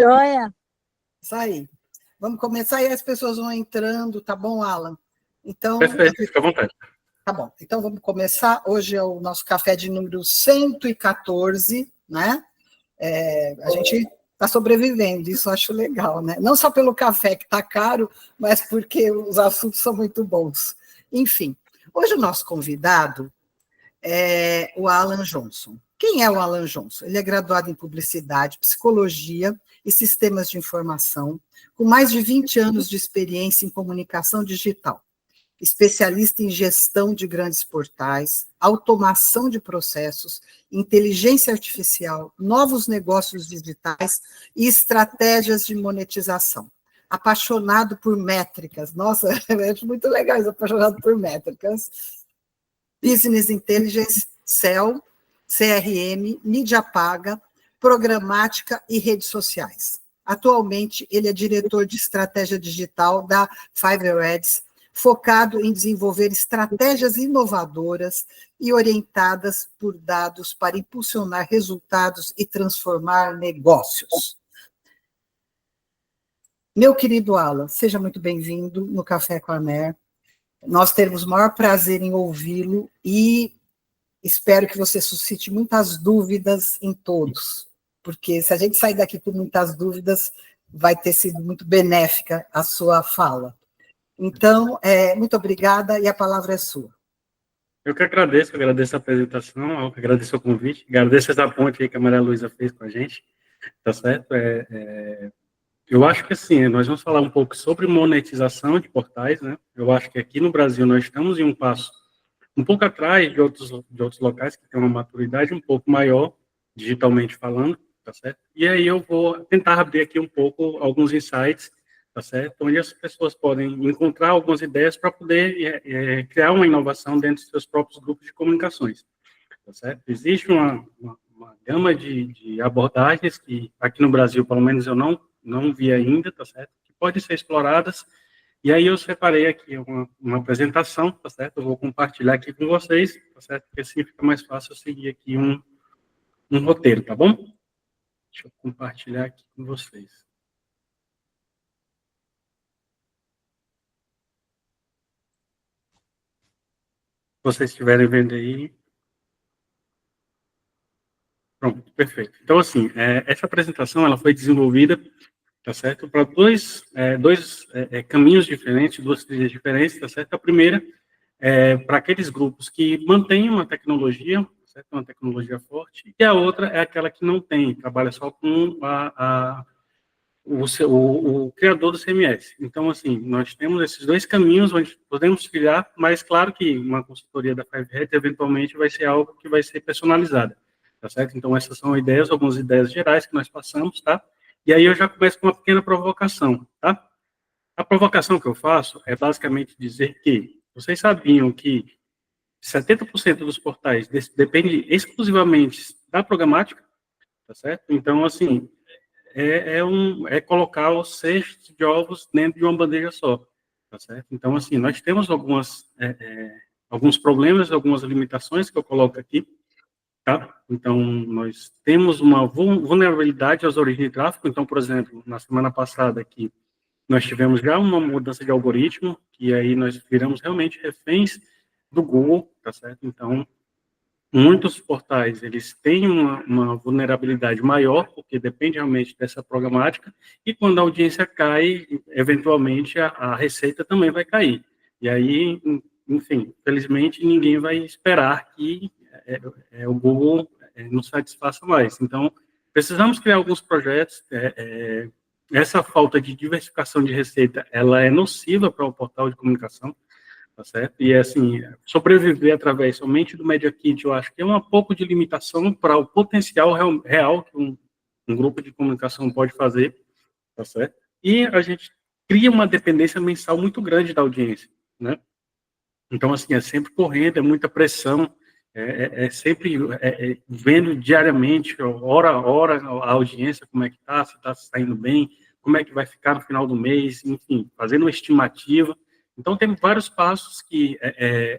Joia. Isso aí. Vamos começar e as pessoas vão entrando, tá bom, Alan? Então, perfeito, fica à vontade. Tá bom, então vamos começar. Hoje é o nosso café de número 114, né? A gente está sobrevivendo, isso eu acho legal, né? Não só pelo café que está caro, mas porque os assuntos são muito bons. Enfim, hoje o nosso convidado é o Alan Johnson. Quem é o Alan Johnson? Ele é graduado em Publicidade, Psicologia e Sistemas de Informação, com mais de 20 anos de experiência em comunicação digital, especialista em gestão de grandes portais, automação de processos, inteligência artificial, novos negócios digitais e estratégias de monetização. Apaixonado por métricas. Nossa, é muito legal isso, apaixonado por métricas. Business Intelligence, SEO, CRM, mídia paga, programática e redes sociais. Atualmente, ele é diretor de estratégia digital da Fiverr Ads, focado em desenvolver estratégias inovadoras e orientadas por dados para impulsionar resultados e transformar negócios. Meu querido Alan, seja muito bem-vindo no Café com a Mer. Nós teremos o maior prazer em ouvi-lo e espero que você suscite muitas dúvidas em todos, porque se a gente sair daqui com muitas dúvidas, vai ter sido muito benéfica a sua fala. Então, muito obrigada e a palavra é sua. Eu que agradeço a apresentação, eu que agradeço o convite, agradeço essa ponte aí que a Maria Luísa fez com a gente, tá certo? Eu acho que assim, nós vamos falar um pouco sobre monetização de portais, né? Eu acho que aqui no Brasil nós estamos em um passo um pouco atrás de outros locais que têm uma maturidade um pouco maior, digitalmente falando, tá certo? E aí eu vou tentar abrir aqui um pouco alguns insights, tá certo? Onde as pessoas podem encontrar algumas ideias para poder criar uma inovação dentro dos seus próprios grupos de comunicações, tá certo? Existe uma gama de abordagens que aqui no Brasil, pelo menos eu não vi ainda, tá certo? Que podem ser exploradas. E aí eu separei aqui uma apresentação, tá certo? Eu vou compartilhar aqui com vocês, tá certo? Porque assim fica mais fácil eu seguir aqui um roteiro, tá bom? Deixa eu compartilhar aqui com vocês. Se vocês estiverem vendo aí. Pronto, perfeito. Então, assim, essa apresentação ela foi desenvolvida, tá certo? Para dois caminhos diferentes, duas trilhas diferentes, tá certo? A primeira para aqueles grupos que mantêm uma tecnologia, certo? Uma tecnologia forte, e a outra é aquela que não tem, trabalha só com o criador do CMS. Então, assim, nós temos esses dois caminhos onde podemos trilhar, mas claro que uma consultoria da Fiverr eventualmente vai ser algo que vai ser personalizada, tá certo? Então, essas são algumas ideias gerais que nós passamos, tá? E aí eu já começo com uma pequena provocação, tá? A provocação que eu faço é basicamente dizer que vocês sabiam que 70% dos portais depende exclusivamente da programática, tá certo? Então, assim, é colocar os cestos de ovos dentro de uma bandeja só, tá certo? Então, assim, nós temos alguns problemas, algumas limitações que eu coloco aqui, tá? Então, nós temos uma vulnerabilidade às origens de tráfego. Então, por exemplo, na semana passada aqui, nós tivemos já uma mudança de algoritmo, e aí nós viramos realmente reféns do Google, tá certo? Então, muitos portais, eles têm uma vulnerabilidade maior, porque depende realmente dessa programática, e quando a audiência cai, eventualmente a receita também vai cair. E aí, enfim, felizmente, ninguém vai esperar que o Google nos satisfaça mais. Então, precisamos criar alguns projetos. Essa falta de diversificação de receita, ela é nociva para o portal de comunicação, tá certo? E, assim, sobreviver através somente do Media Kit, eu acho que é um pouco de limitação para o potencial real que um grupo de comunicação pode fazer, tá certo? E a gente cria uma dependência mensal muito grande da audiência, né? Então, assim, é sempre correndo, é muita pressão, sempre vendo diariamente, hora a hora, a audiência, como é que está, se está saindo bem, como é que vai ficar no final do mês, enfim, fazendo uma estimativa. Então, tem vários passos que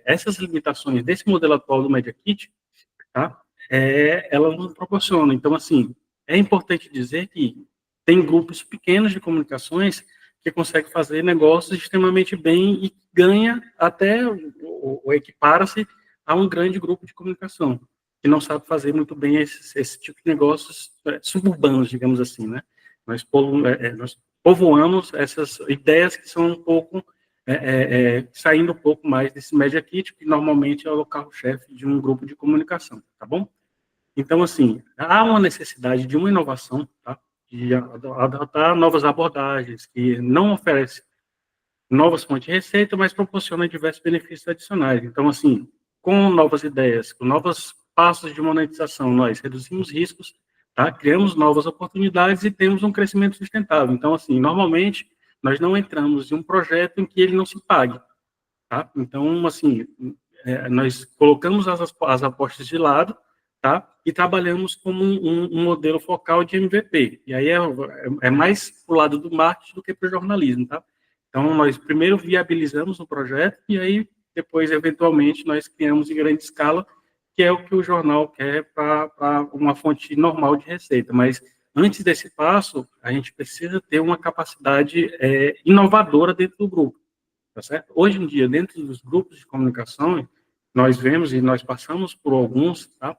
essas limitações desse modelo atual do Media Kit, tá, ela nos proporciona. Então, assim, é importante dizer que tem grupos pequenos de comunicações que conseguem fazer negócios extremamente bem e ganha até, ou equipara-se a um grande grupo de comunicação, que não sabe fazer muito bem esse tipo de negócios suburbanos, digamos assim, né? Nós povoamos essas ideias que são um pouco, saindo um pouco mais desse media kit, que normalmente é o carro-chefe de um grupo de comunicação, tá bom? Então, assim, há uma necessidade de uma inovação, tá? De adotar novas abordagens, que não oferecem novas fontes de receita, mas proporciona diversos benefícios adicionais. Então, assim, com novas ideias, com novos passos de monetização, nós reduzimos riscos, tá? Criamos novas oportunidades e temos um crescimento sustentável. Então, assim, normalmente, nós não entramos em um projeto em que ele não se pague, tá? Então, assim, nós colocamos as apostas de lado, tá? E trabalhamos como um modelo focal de MVP. E aí é mais para o lado do marketing do que para o jornalismo, tá? Então, nós primeiro viabilizamos o projeto e aí, depois, eventualmente, nós criamos em grande escala, que é o que o jornal quer para uma fonte normal de receita. Mas, antes desse passo, a gente precisa ter uma capacidade inovadora dentro do grupo, tá certo? Hoje em dia, dentro dos grupos de comunicação, nós vemos, e nós passamos por alguns, tá?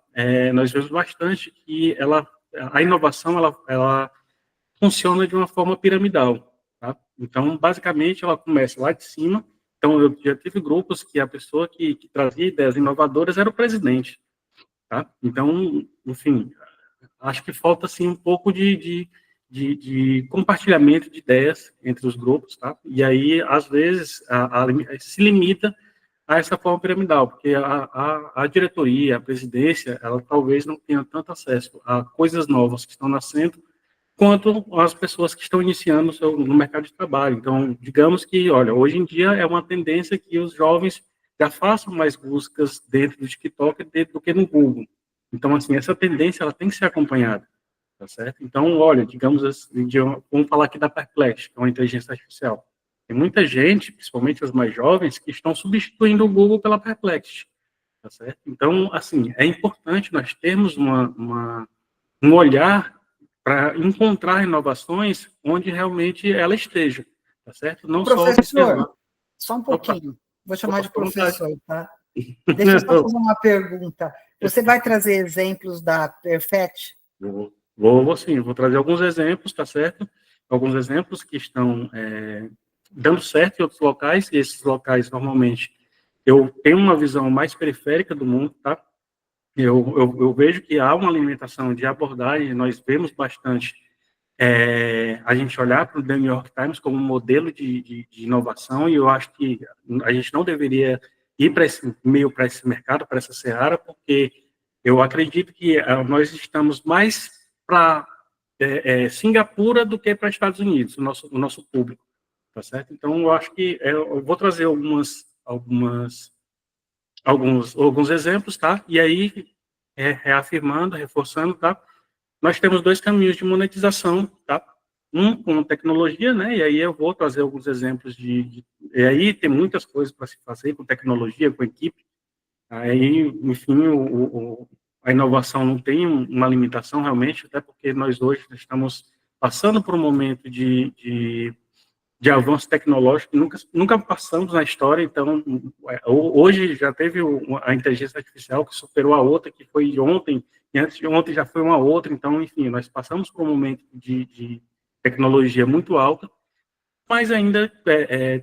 Nós vemos bastante que a inovação, ela funciona de uma forma piramidal, tá? Então, basicamente, ela começa lá de cima. Então, eu já tive grupos que a pessoa que trazia ideias inovadoras era o presidente, tá? Então, enfim, acho que falta, assim, um pouco de compartilhamento de ideias entre os grupos, tá? E aí, às vezes, se limita a essa forma piramidal, porque a diretoria, a presidência, ela talvez não tenha tanto acesso a coisas novas que estão nascendo, quanto as pessoas que estão iniciando no mercado de trabalho. Então, digamos que, olha, hoje em dia é uma tendência que os jovens já façam mais buscas dentro do TikTok do que no Google. Então, assim, essa tendência ela tem que ser acompanhada, tá certo? Então, olha, digamos assim, vamos falar aqui da Perplex, que é uma inteligência artificial. Tem muita gente, principalmente os mais jovens, que estão substituindo o Google pela Perplexity, tá certo? Então, assim, é importante nós termos um olhar para encontrar inovações onde realmente ela esteja, tá certo? Não só observar. Só um pouquinho. Vou chamar de professor, tá? Deixa Deixa eu só fazer uma pergunta. Você vai trazer exemplos da Perfect? Vou sim, vou trazer alguns exemplos, tá certo? Alguns exemplos que estão dando certo em outros locais, e esses locais, normalmente, eu tenho uma visão mais periférica do mundo, tá? Eu vejo que há uma alimentação de abordagem, nós vemos bastante a gente olhar para o The New York Times como um modelo de inovação, e eu acho que a gente não deveria ir para esse mercado, para essa seara, porque eu acredito que nós estamos mais para Singapura do que para Estados Unidos, o nosso público, tá certo? Então, eu acho que eu vou trazer alguns exemplos, tá? E aí, reafirmando, reforçando, tá? Nós temos dois caminhos de monetização, tá? Um com tecnologia, né? E aí eu vou trazer alguns exemplos e aí tem muitas coisas para se fazer com tecnologia, com equipe. Aí, enfim, a inovação não tem uma limitação realmente, até porque nós hoje estamos passando por um momento de avanço tecnológico que nunca passamos na história. Então, hoje já teve a inteligência artificial que superou a outra, que foi ontem, e antes de ontem já foi uma outra. Então, enfim, nós passamos por um momento de tecnologia muito alta, mas ainda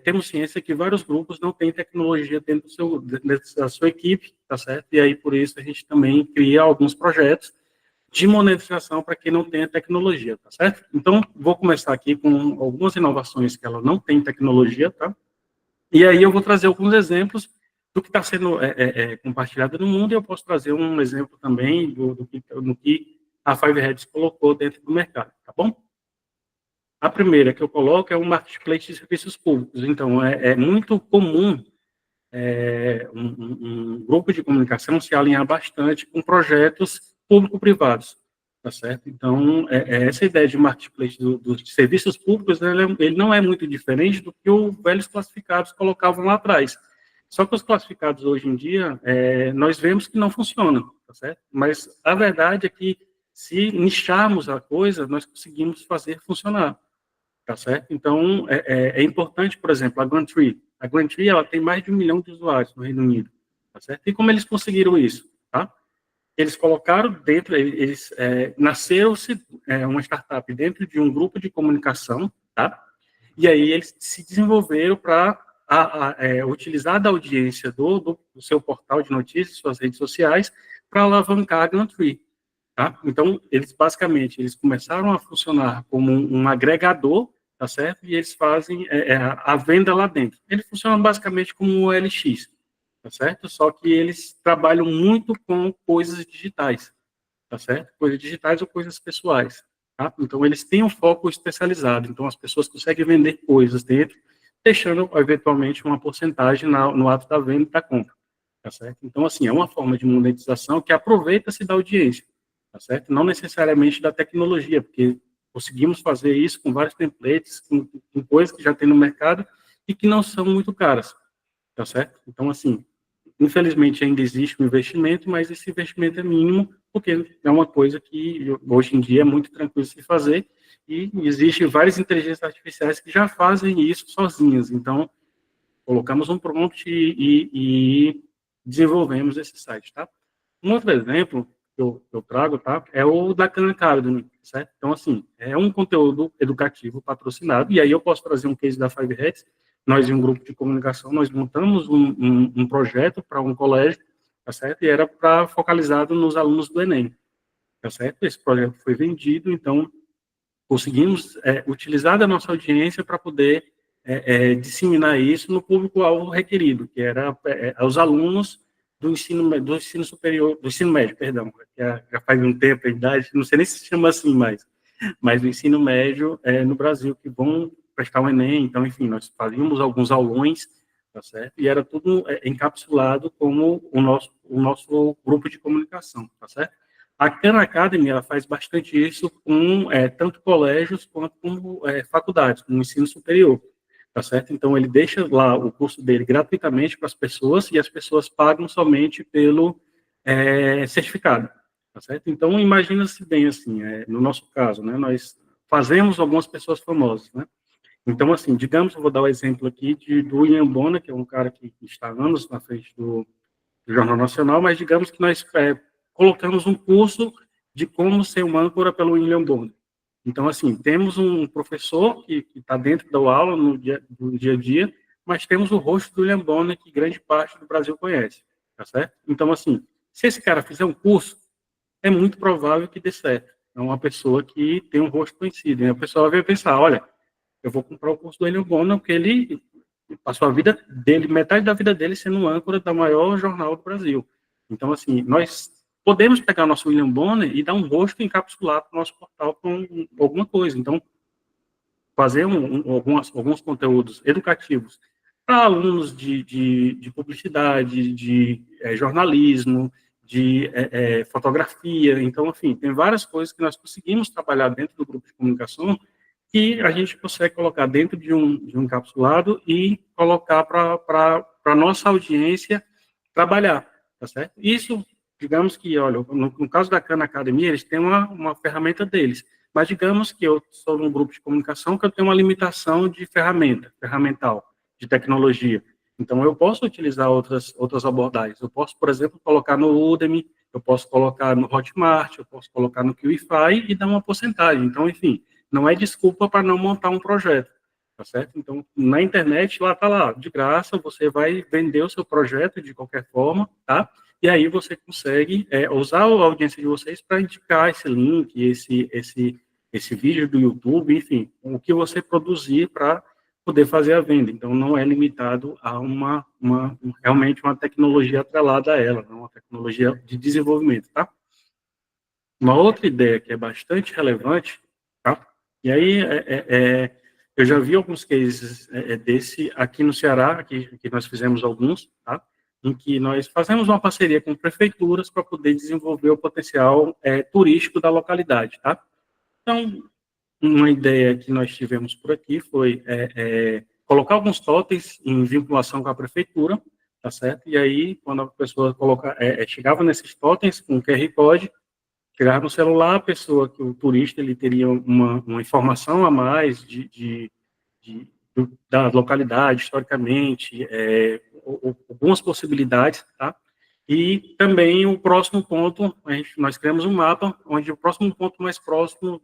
temos ciência que vários grupos não têm tecnologia dentro da sua equipe, tá certo? E aí, por isso, a gente também cria alguns projetos de monetização para quem não tem a tecnologia, tá certo? Então, vou começar aqui com algumas inovações que ela não tem tecnologia, tá? E aí eu vou trazer alguns exemplos do que está sendo compartilhado no mundo, e eu posso trazer um exemplo também do que a Five Heads colocou dentro do mercado, tá bom? A primeira que eu coloco é um marketplace de serviços públicos. Então, é muito comum um grupo de comunicação se alinhar bastante com projetos público-privados, tá certo? Então, essa ideia de marketplace dos serviços públicos, ele não é muito diferente do que os velhos classificados colocavam lá atrás. Só que os classificados, hoje em dia, nós vemos que não funcionam, tá certo? Mas a verdade é que se nicharmos a coisa, nós conseguimos fazer funcionar, tá certo? Então, é importante, por exemplo, a Gumtree. A Gumtree, ela tem mais de 1 milhão de usuários no Reino Unido, tá certo? E como eles conseguiram isso, tá? Eles colocaram dentro, eles nasceram-se uma startup dentro de um grupo de comunicação, tá? E aí eles se desenvolveram para utilizar da audiência do seu portal de notícias, suas redes sociais, para alavancar a Gumtree, tá? Então, eles basicamente, eles começaram a funcionar como um agregador, tá certo? E eles fazem a venda lá dentro. Eles funcionam basicamente como um OLX, tá certo? Só que eles trabalham muito com coisas digitais, tá certo? Coisas digitais ou coisas pessoais, tá? Então, eles têm um foco especializado. Então, as pessoas conseguem vender coisas dentro, deixando, eventualmente, uma porcentagem no ato da venda e da compra, tá certo? Então, assim, é uma forma de monetização que aproveita-se da audiência, tá certo? Não necessariamente da tecnologia, porque conseguimos fazer isso com vários templates, com coisas que já tem no mercado e que não são muito caras, tá certo? Então, assim, infelizmente ainda existe um investimento, mas esse investimento é mínimo, porque é uma coisa que hoje em dia é muito tranquilo de se fazer, e existem várias inteligências artificiais que já fazem isso sozinhas. Então, colocamos um prompt e desenvolvemos esse site, tá? Um outro exemplo que eu trago, tá, é o da Khan Academy, certo? Então, assim, é um conteúdo educativo patrocinado, e aí eu posso trazer um case da 5Hats. Nós, em um grupo de comunicação, nós montamos um projeto para um colégio, tá certo? E era focalizado nos alunos do Enem, tá certo? Esse projeto foi vendido, então conseguimos utilizar da nossa audiência para poder disseminar isso no público-alvo requerido, que era os alunos do ensino superior, do ensino médio, perdão, que já faz um tempo a idade, não sei nem se chama assim mais, mas do ensino médio no Brasil, que vão prestar o Enem. Então, enfim, nós fazíamos alguns aulões, tá certo? E era tudo encapsulado como o nosso grupo de comunicação, tá certo? A Khan Academy, ela faz bastante isso com tanto colégios quanto com faculdades, com o ensino superior, tá certo? Então, ele deixa lá o curso dele gratuitamente para as pessoas, e as pessoas pagam somente pelo certificado, tá certo? Então, imagina-se bem assim, no nosso caso, né, nós fazemos algumas pessoas famosas, né? Então, assim, digamos, eu vou dar o exemplo aqui do William Bonner, que é um cara que está há anos na frente do Jornal Nacional, mas digamos que nós colocamos um curso de como ser um âncora pelo William Bonner. Então, assim, temos um professor que está dentro da aula no dia a dia, mas temos o rosto do William Bonner que grande parte do Brasil conhece, tá certo? Então, assim, se esse cara fizer um curso, é muito provável que dê certo. É uma pessoa que tem um rosto conhecido. E a pessoa vai pensar, olha, eu vou comprar o curso do William Bonner, porque ele passou a vida dele, metade da vida dele sendo âncora da maior jornal do Brasil. Então, assim, nós podemos pegar o nosso William Bonner e dar um rosto encapsulado para o nosso portal com alguma coisa. Então, fazer alguns conteúdos educativos para alunos de publicidade, de jornalismo, de fotografia. Então, enfim, tem várias coisas que nós conseguimos trabalhar dentro do grupo de comunicação que a gente consegue colocar dentro de um encapsulado e colocar para a nossa audiência trabalhar, tá certo? Isso, digamos que, olha, no caso da Khan Academy, eles têm uma ferramenta deles, mas digamos que eu sou num grupo de comunicação que eu tenho uma limitação de ferramental, de tecnologia. Então, eu posso utilizar outras abordagens. Eu posso, por exemplo, colocar no Udemy, eu posso colocar no Hotmart, eu posso colocar no QIFI e dar uma porcentagem. Então, enfim, não é desculpa para não montar um projeto, tá certo? Então, na internet, lá está lá, de graça, você vai vender o seu projeto de qualquer forma, tá? E aí você consegue usar a audiência de vocês para indicar esse link, esse vídeo do YouTube, enfim, o que você produzir para poder fazer a venda. Então, não é limitado a realmente uma tecnologia atrelada a ela, não uma tecnologia de desenvolvimento, tá? Uma outra ideia que é bastante relevante, tá? E aí, eu já vi alguns cases desse aqui no Ceará, que nós fizemos alguns, tá? Em que nós fazemos uma parceria com prefeituras para poder desenvolver o potencial turístico da localidade, tá? Então, uma ideia que nós tivemos por aqui foi colocar alguns totens em vinculação com a prefeitura, tá certo? E aí, quando a pessoa chegava nesses totens com QR Code, chegar no celular, a pessoa, que o turista, ele teria uma informação a mais da localidade, historicamente, algumas possibilidades, tá? E também o próximo ponto, nós criamos um mapa, onde o próximo ponto mais próximo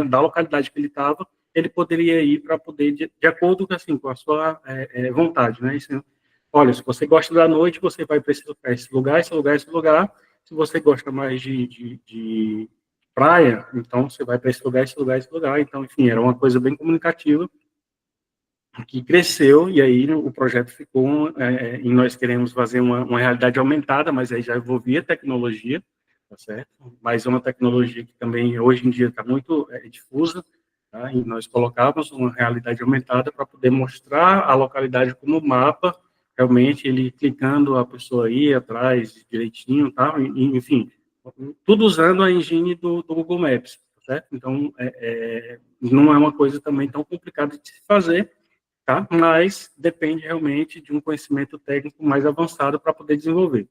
da localidade que ele estava, ele poderia ir para poder, de acordo assim, com a sua vontade, né? Isso, olha, se você gosta da noite, você vai para esse lugar, esse lugar, esse lugar. Se você gosta mais de praia, então você vai para esse lugar, esse lugar, esse lugar. Então, enfim, era uma coisa bem comunicativa, que cresceu, e aí o projeto ficou, e nós queremos fazer uma realidade aumentada, mas aí já envolvia tecnologia, tá certo? Mas é uma tecnologia que também, hoje em dia, está muito difusa, tá? E nós colocávamos uma realidade aumentada para poder mostrar a localidade como mapa, realmente, ele clicando, a pessoa ia atrás direitinho, tá? Enfim, tudo usando a engine do Google Maps, tá certo? Então, não é uma coisa também tão complicada de se fazer, tá? Mas depende realmente de um conhecimento técnico mais avançado para poder desenvolver,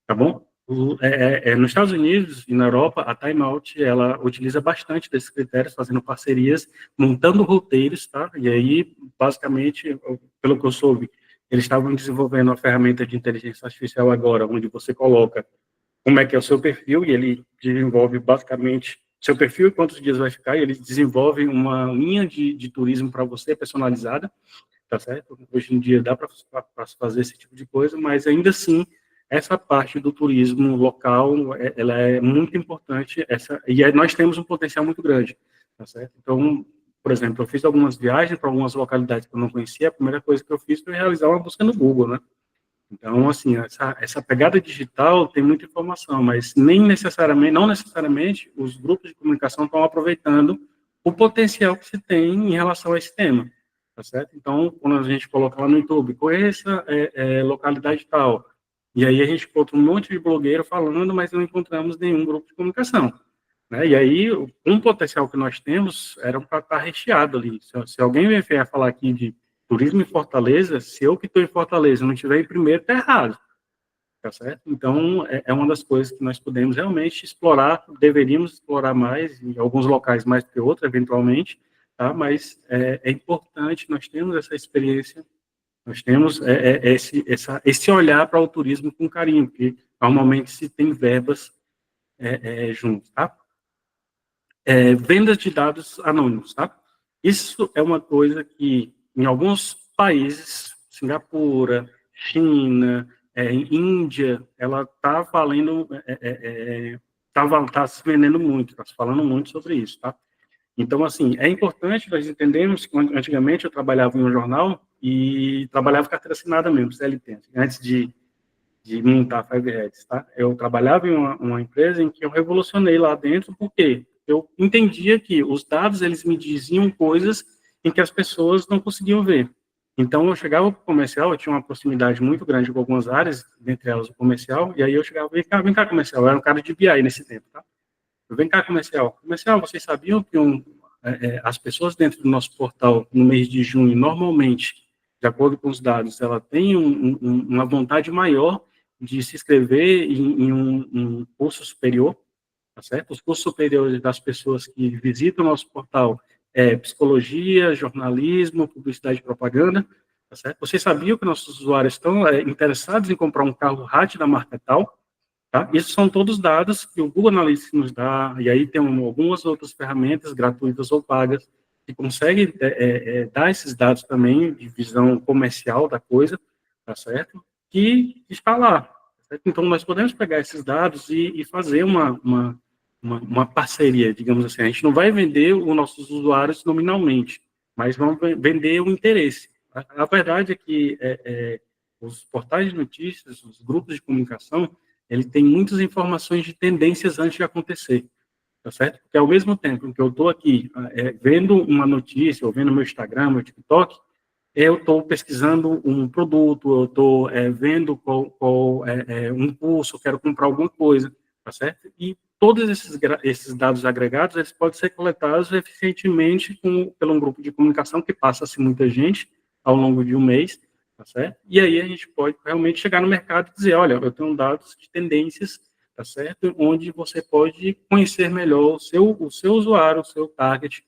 tá bom? Nos Estados Unidos e na Europa, a Time Out, ela utiliza bastante desses critérios, fazendo parcerias, montando roteiros, tá? E aí, basicamente, pelo que eu soube, eles estavam desenvolvendo uma ferramenta de inteligência artificial agora, onde você coloca como é que é o seu perfil, e ele desenvolve basicamente seu perfil e quantos dias vai ficar, e ele desenvolve uma linha de turismo para você, personalizada, tá certo? Hoje em dia dá para fazer esse tipo de coisa, mas ainda assim, essa parte do turismo local, ela é muito importante, nós temos um potencial muito grande, tá certo? Então, por exemplo, eu fiz algumas viagens para algumas localidades que eu não conhecia, a primeira coisa que eu fiz foi realizar uma busca no Google, né? Então, assim, essa pegada digital tem muita informação, mas não necessariamente os grupos de comunicação estão aproveitando o potencial que se tem em relação a esse tema, tá certo? Então, quando a gente coloca lá no YouTube, conheça localidade tal, e aí a gente encontra um monte de blogueiro falando, mas não encontramos nenhum grupo de comunicação, né? E aí, um potencial que nós temos era para estar recheado ali. Se alguém vier falar aqui de turismo em Fortaleza, se eu que estou em Fortaleza não estiver em primeiro, está errado, tá certo? Então, é uma das coisas que nós podemos realmente explorar, deveríamos explorar mais, em alguns locais mais do que outros, eventualmente, tá? Mas é importante, nós temos essa experiência, nós temos esse olhar para o turismo com carinho, porque normalmente se tem verbas juntos, tá? Vendas de dados anônimos, tá? Isso é uma coisa que, em alguns países, Singapura, China, Índia, ela está valendo, tá se vendendo muito, está se falando muito sobre isso, tá? Então, assim, é importante nós entendermos que, antigamente, eu trabalhava em um jornal e trabalhava carteira assinada mesmo, CLT, antes de montar a Five Heads, tá? Eu trabalhava em uma empresa em que eu revolucionei lá dentro, porque eu entendia que os dados, eles me diziam coisas em que as pessoas não conseguiam ver. Então, eu chegava para o comercial, eu tinha uma proximidade muito grande com algumas áreas, dentre elas o comercial, e aí eu chegava, vem cá, comercial, eu era um cara de BI nesse tempo, tá? Vem cá, comercial, vocês sabiam que as pessoas dentro do nosso portal, no mês de junho, normalmente, de acordo com os dados, ela tem uma vontade maior de se inscrever em um curso superior, tá certo? Os cursos superiores das pessoas que visitam o nosso portal psicologia, jornalismo, publicidade e propaganda, tá certo? Vocês sabiam que nossos usuários estão interessados em comprar um carro hatch da marca tal? Tá? Isso são todos dados que o Google Analytics nos dá, e aí tem algumas outras ferramentas gratuitas ou pagas que conseguem dar esses dados também de visão comercial da coisa, tá certo? Que está lá. Tá certo? Então, nós podemos pegar esses dados e fazer uma parceria, digamos assim. A gente não vai vender os nossos usuários nominalmente, mas vamos vender o interesse. A verdade é que os portais de notícias, os grupos de comunicação, ele tem muitas informações de tendências antes de acontecer, tá certo? Porque ao mesmo tempo que eu estou aqui vendo uma notícia, ou vendo meu Instagram, meu TikTok, eu estou pesquisando um produto, eu estou vendo qual um curso, eu quero comprar alguma coisa, tá certo? E todos esses dados agregados, eles podem ser coletados eficientemente pelo um grupo de comunicação que passa-se muita gente ao longo de um mês, tá certo? E aí a gente pode realmente chegar no mercado e dizer, olha, eu tenho dados de tendências tá certo? Onde você pode conhecer melhor o seu usuário, o seu target,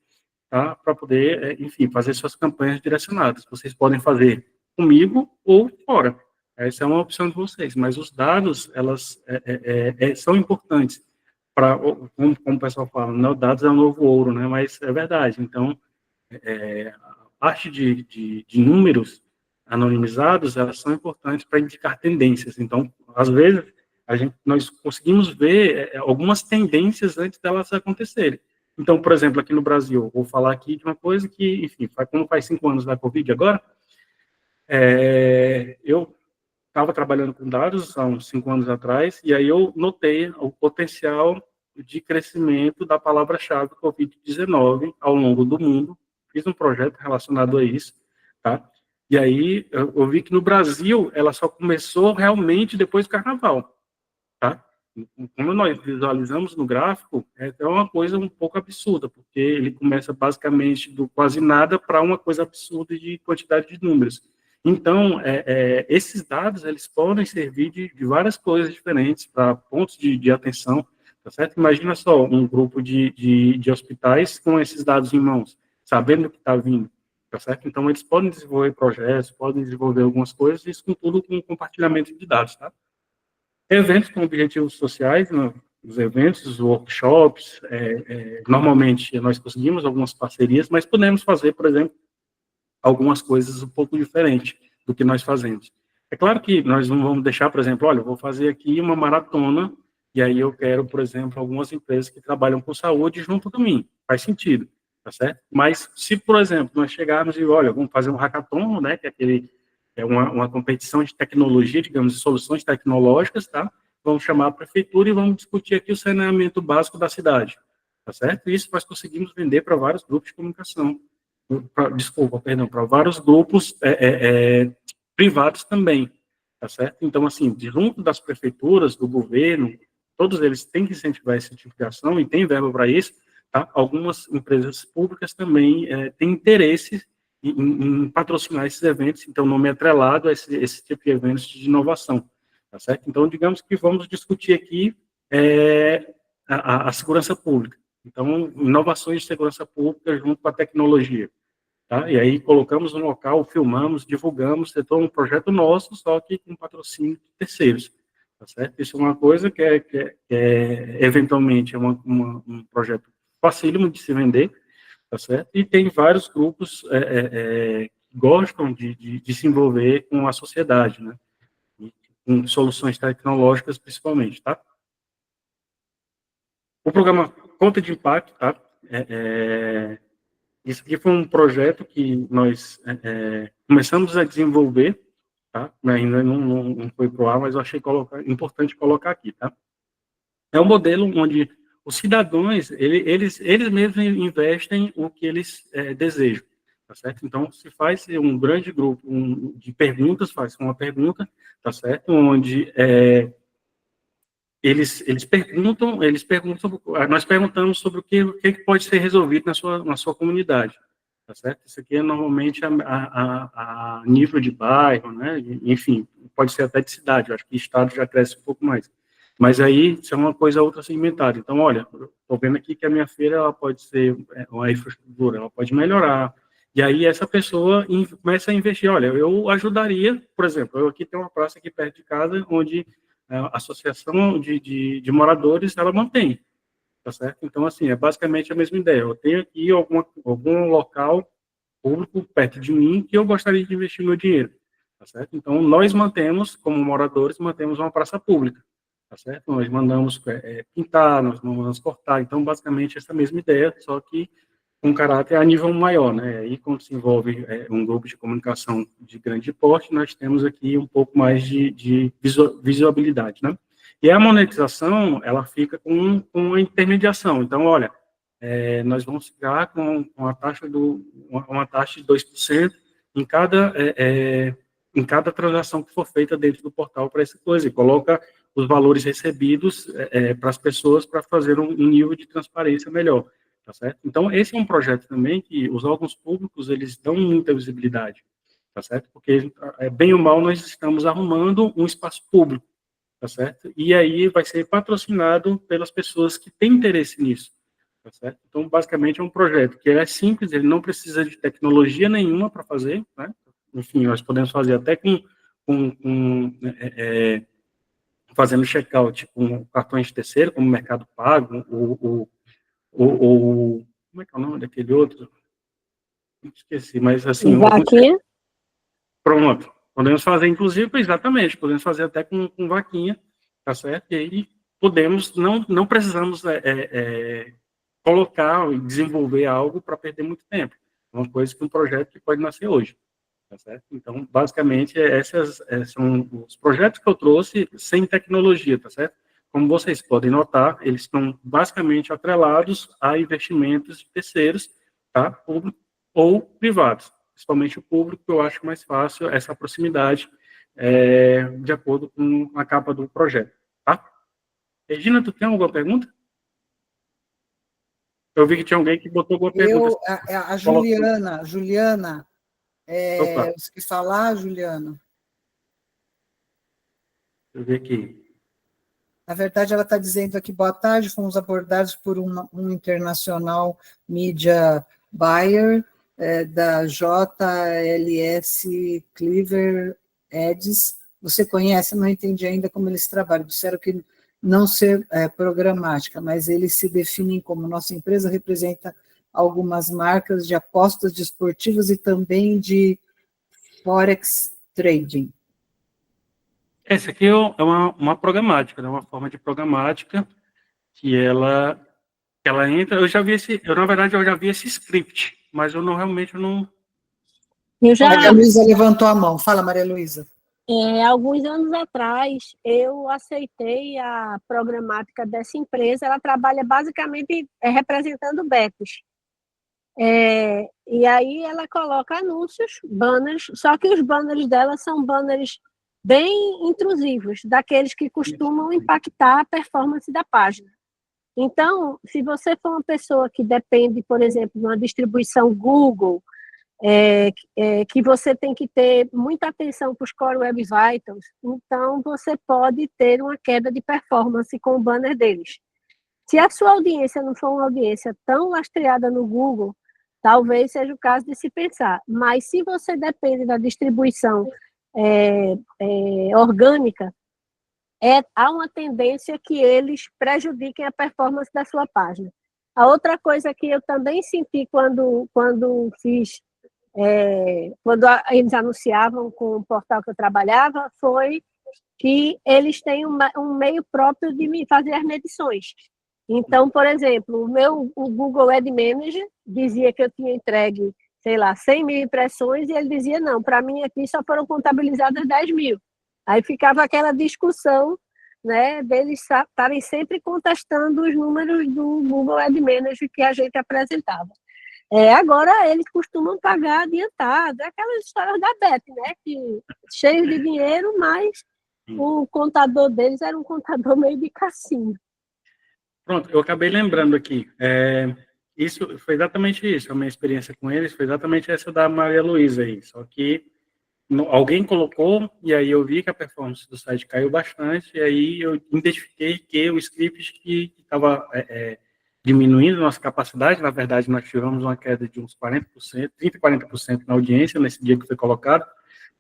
tá? Para poder, enfim, fazer suas campanhas direcionadas. Vocês podem fazer comigo ou fora. Essa é uma opção de vocês, mas os dados, elas são importantes para, como o pessoal fala, né, os dados é o novo ouro, né? Mas é verdade. Então, a parte de números anonimizados, elas são importantes para indicar tendências. Então, às vezes, nós conseguimos ver algumas tendências antes delas acontecerem. Então, por exemplo, aqui no Brasil, vou falar aqui de uma coisa que, enfim, como faz 5 anos da Covid agora, eu estava trabalhando com dados há uns 5 anos atrás, e aí eu notei o potencial de crescimento da palavra-chave Covid-19 ao longo do mundo. Fiz um projeto relacionado a isso, tá? E aí eu vi que no Brasil ela só começou realmente depois do Carnaval, tá? Como nós visualizamos no gráfico, é uma coisa um pouco absurda, porque ele começa basicamente do quase nada para uma coisa absurda de quantidade de números. Então, esses dados, eles podem servir de várias coisas diferentes para pontos de atenção, tá certo? Imagina só um grupo de hospitais com esses dados em mãos, sabendo o que está vindo, tá certo? Então, eles podem desenvolver projetos, podem desenvolver algumas coisas, isso com tudo com compartilhamento de dados, tá? Eventos com objetivos sociais, né, os eventos, os workshops, normalmente nós conseguimos algumas parcerias, mas podemos fazer, por exemplo, algumas coisas um pouco diferentes do que nós fazemos. É claro que nós não vamos deixar, por exemplo, olha, eu vou fazer aqui uma maratona, e aí eu quero, por exemplo, algumas empresas que trabalham com saúde junto com mim. Faz sentido, tá certo? Mas se, por exemplo, nós chegarmos e, olha, vamos fazer um hackathon, né, que é uma competição de tecnologia, digamos, de soluções tecnológicas, tá? Vamos chamar a prefeitura e vamos discutir aqui o saneamento básico da cidade, tá certo? Isso nós conseguimos vender para vários grupos de comunicação, para vários grupos privados também, tá certo? Então, assim, junto das prefeituras, do governo, todos eles têm que incentivar essa tipo de ação e tem verba para isso, tá? Algumas empresas públicas também têm interesse em patrocinar esses eventos, então, nome atrelado a esse tipo de eventos de inovação, tá certo? Então, digamos que vamos discutir aqui a segurança pública. Então, inovações de segurança pública junto com a tecnologia, tá? E aí colocamos no local, filmamos, divulgamos, é todo um projeto nosso, só que com patrocínio de terceiros, tá certo? Isso é uma coisa que eventualmente, um projeto facílimo de se vender, tá certo? E tem vários grupos que gostam de se envolver com a sociedade, né? E com soluções tecnológicas, principalmente, tá? O programa Conta de Impacto, tá? Isso aqui foi um projeto que nós começamos a desenvolver, tá? Ainda não foi para o ar, mas eu achei importante colocar aqui, tá? É um modelo onde os cidadãos, eles mesmos investem o que eles desejam, tá certo? Então, se faz um grande grupo de perguntas, faz uma pergunta, tá certo? Onde eles perguntam, nós perguntamos sobre o que pode ser resolvido na sua comunidade, tá certo? Isso aqui é normalmente a nível de bairro, né? Enfim, pode ser até de cidade, eu acho que estado já cresce um pouco mais. Mas aí, isso é uma coisa outra segmentada. Então, olha, estou vendo aqui que a minha feira ela pode ser uma infraestrutura, ela pode melhorar. E aí, essa pessoa começa a investir. Olha, eu ajudaria, por exemplo, eu aqui tenho uma praça aqui perto de casa, onde a associação de moradores, ela mantém, tá certo? Então, assim, é basicamente a mesma ideia. Eu tenho aqui algum local público perto de mim que eu gostaria de investir meu dinheiro, tá certo? Então, nós mantemos, como moradores, mantemos uma praça pública, tá certo? Nós mandamos pintar, nós mandamos cortar, então, basicamente, essa mesma ideia, só que com caráter a nível maior, né? Aí, quando se envolve um grupo de comunicação de grande porte, nós temos aqui um pouco mais de visibilidade, né? E a monetização, ela fica com a intermediação. Então, olha, nós vamos ficar com uma taxa de 2% em cada transação que for feita dentro do portal para essa coisa, e coloca os valores recebidos para as pessoas para fazer um nível de transparência melhor. Tá certo? Então, esse é um projeto também que os órgãos públicos, eles dão muita visibilidade, tá certo? Porque, bem ou mal, nós estamos arrumando um espaço público, tá certo? E aí vai ser patrocinado pelas pessoas que têm interesse nisso, tá certo? Então, basicamente, é um projeto que é simples, ele não precisa de tecnologia nenhuma para fazer, né? Enfim, nós podemos fazer até fazendo checkout com cartões de terceiro, como Mercado Pago, como é que é o nome daquele outro? Esqueci, mas assim, Vaquinha? pronto. Podemos fazer, inclusive, exatamente, podemos fazer até com vaquinha, tá certo? E aí podemos, não precisamos colocar e desenvolver algo para perder muito tempo. É uma coisa que um projeto que pode nascer hoje, tá certo? Então, basicamente, esses são os projetos que eu trouxe sem tecnologia, tá certo? Como vocês podem notar, eles estão basicamente atrelados a investimentos de terceiros, tá? Público ou privados. Principalmente o público, eu acho mais fácil essa proximidade de acordo com a capa do projeto, tá? Regina, tu tem alguma pergunta? Eu vi que tinha alguém que botou alguma pergunta. A Juliana, Opa, você quer falar, Juliana? deixa eu ver aqui. Na verdade, ela está dizendo aqui, boa tarde, fomos abordados por um internacional media buyer da JLS Cleaver Edis. Você conhece? Não entendi ainda como eles trabalham. Disseram que não ser programática, mas eles se definem como nossa empresa representa algumas marcas de apostas desportivas e também de Forex Trading. Essa aqui é uma programática, né? Uma forma de programática que ela entra. Na verdade, eu já vi esse script, mas eu realmente não. Maria Luísa levantou a mão. Fala, Maria Luísa. Alguns anos atrás, eu aceitei a programática dessa empresa. Ela trabalha basicamente representando bets. E aí ela coloca anúncios, banners, só que os banners dela são banners bem intrusivos, daqueles que costumam impactar a performance da página. Então, se você for uma pessoa que depende, por exemplo, de uma distribuição Google, que você tem que ter muita atenção para os Core Web Vitals, então você pode ter uma queda de performance com o banner deles. Se a sua audiência não for uma audiência tão lastreada no Google, talvez seja o caso de se pensar. Mas se você depende da distribuição orgânica, há uma tendência que eles prejudiquem a performance da sua página. A outra coisa que eu também senti quando eles anunciavam com o portal que eu trabalhava, foi que eles têm um meio próprio de me fazer as medições. Então, por exemplo, o Google Ad Manager dizia que eu tinha entregue, sei lá, 100 mil impressões, e ele dizia, não, para mim aqui só foram contabilizadas 10 mil. Aí ficava aquela discussão, né, deles estarem sempre contestando os números do Google Ad Manager que a gente apresentava. Agora eles costumam pagar adiantado, aquelas histórias da Bet, né, que cheios de dinheiro, mas o contador deles era um contador meio de cassino. Pronto, eu acabei lembrando aqui. Isso foi exatamente isso. A minha experiência com eles foi exatamente essa da Maria Luísa aí. Só que alguém colocou, e aí eu vi que a performance do site caiu bastante, e aí eu identifiquei que o script que estava diminuindo nossa capacidade, na verdade, nós tivemos uma queda de uns 40%, 30%, 40% na audiência nesse dia que foi colocado,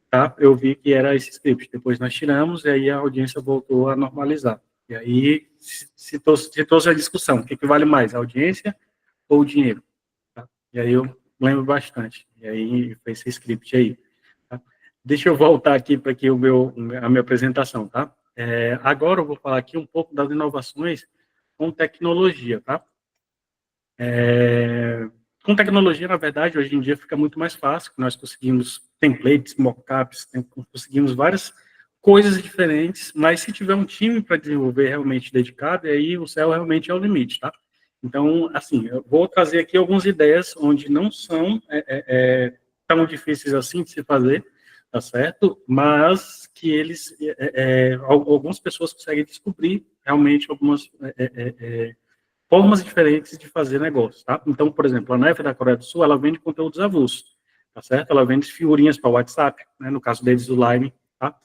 tá? Eu vi que era esse script. Depois nós tiramos, e aí a audiência voltou a normalizar. E aí se trouxe a discussão, o que vale mais, a audiência ou o dinheiro? Tá? E aí eu lembro bastante. E aí foi esse script aí. Tá? Deixa eu voltar aqui para aqui a minha apresentação, tá? Agora eu vou falar aqui um pouco das inovações com tecnologia, tá? Com tecnologia, na verdade, hoje em dia fica muito mais fácil, nós conseguimos templates, mockups, conseguimos várias coisas diferentes, mas se tiver um time para desenvolver realmente dedicado, aí o céu realmente é o limite, tá? Então, assim, eu vou trazer aqui algumas ideias onde não são tão difíceis assim de se fazer, tá certo? Mas que algumas pessoas conseguem descobrir realmente algumas formas diferentes de fazer negócio, tá? Então, por exemplo, a Neve da Coreia do Sul, ela vende conteúdos avulsos, tá certo? Ela vende figurinhas para o WhatsApp, né? No caso deles, o Line, tá?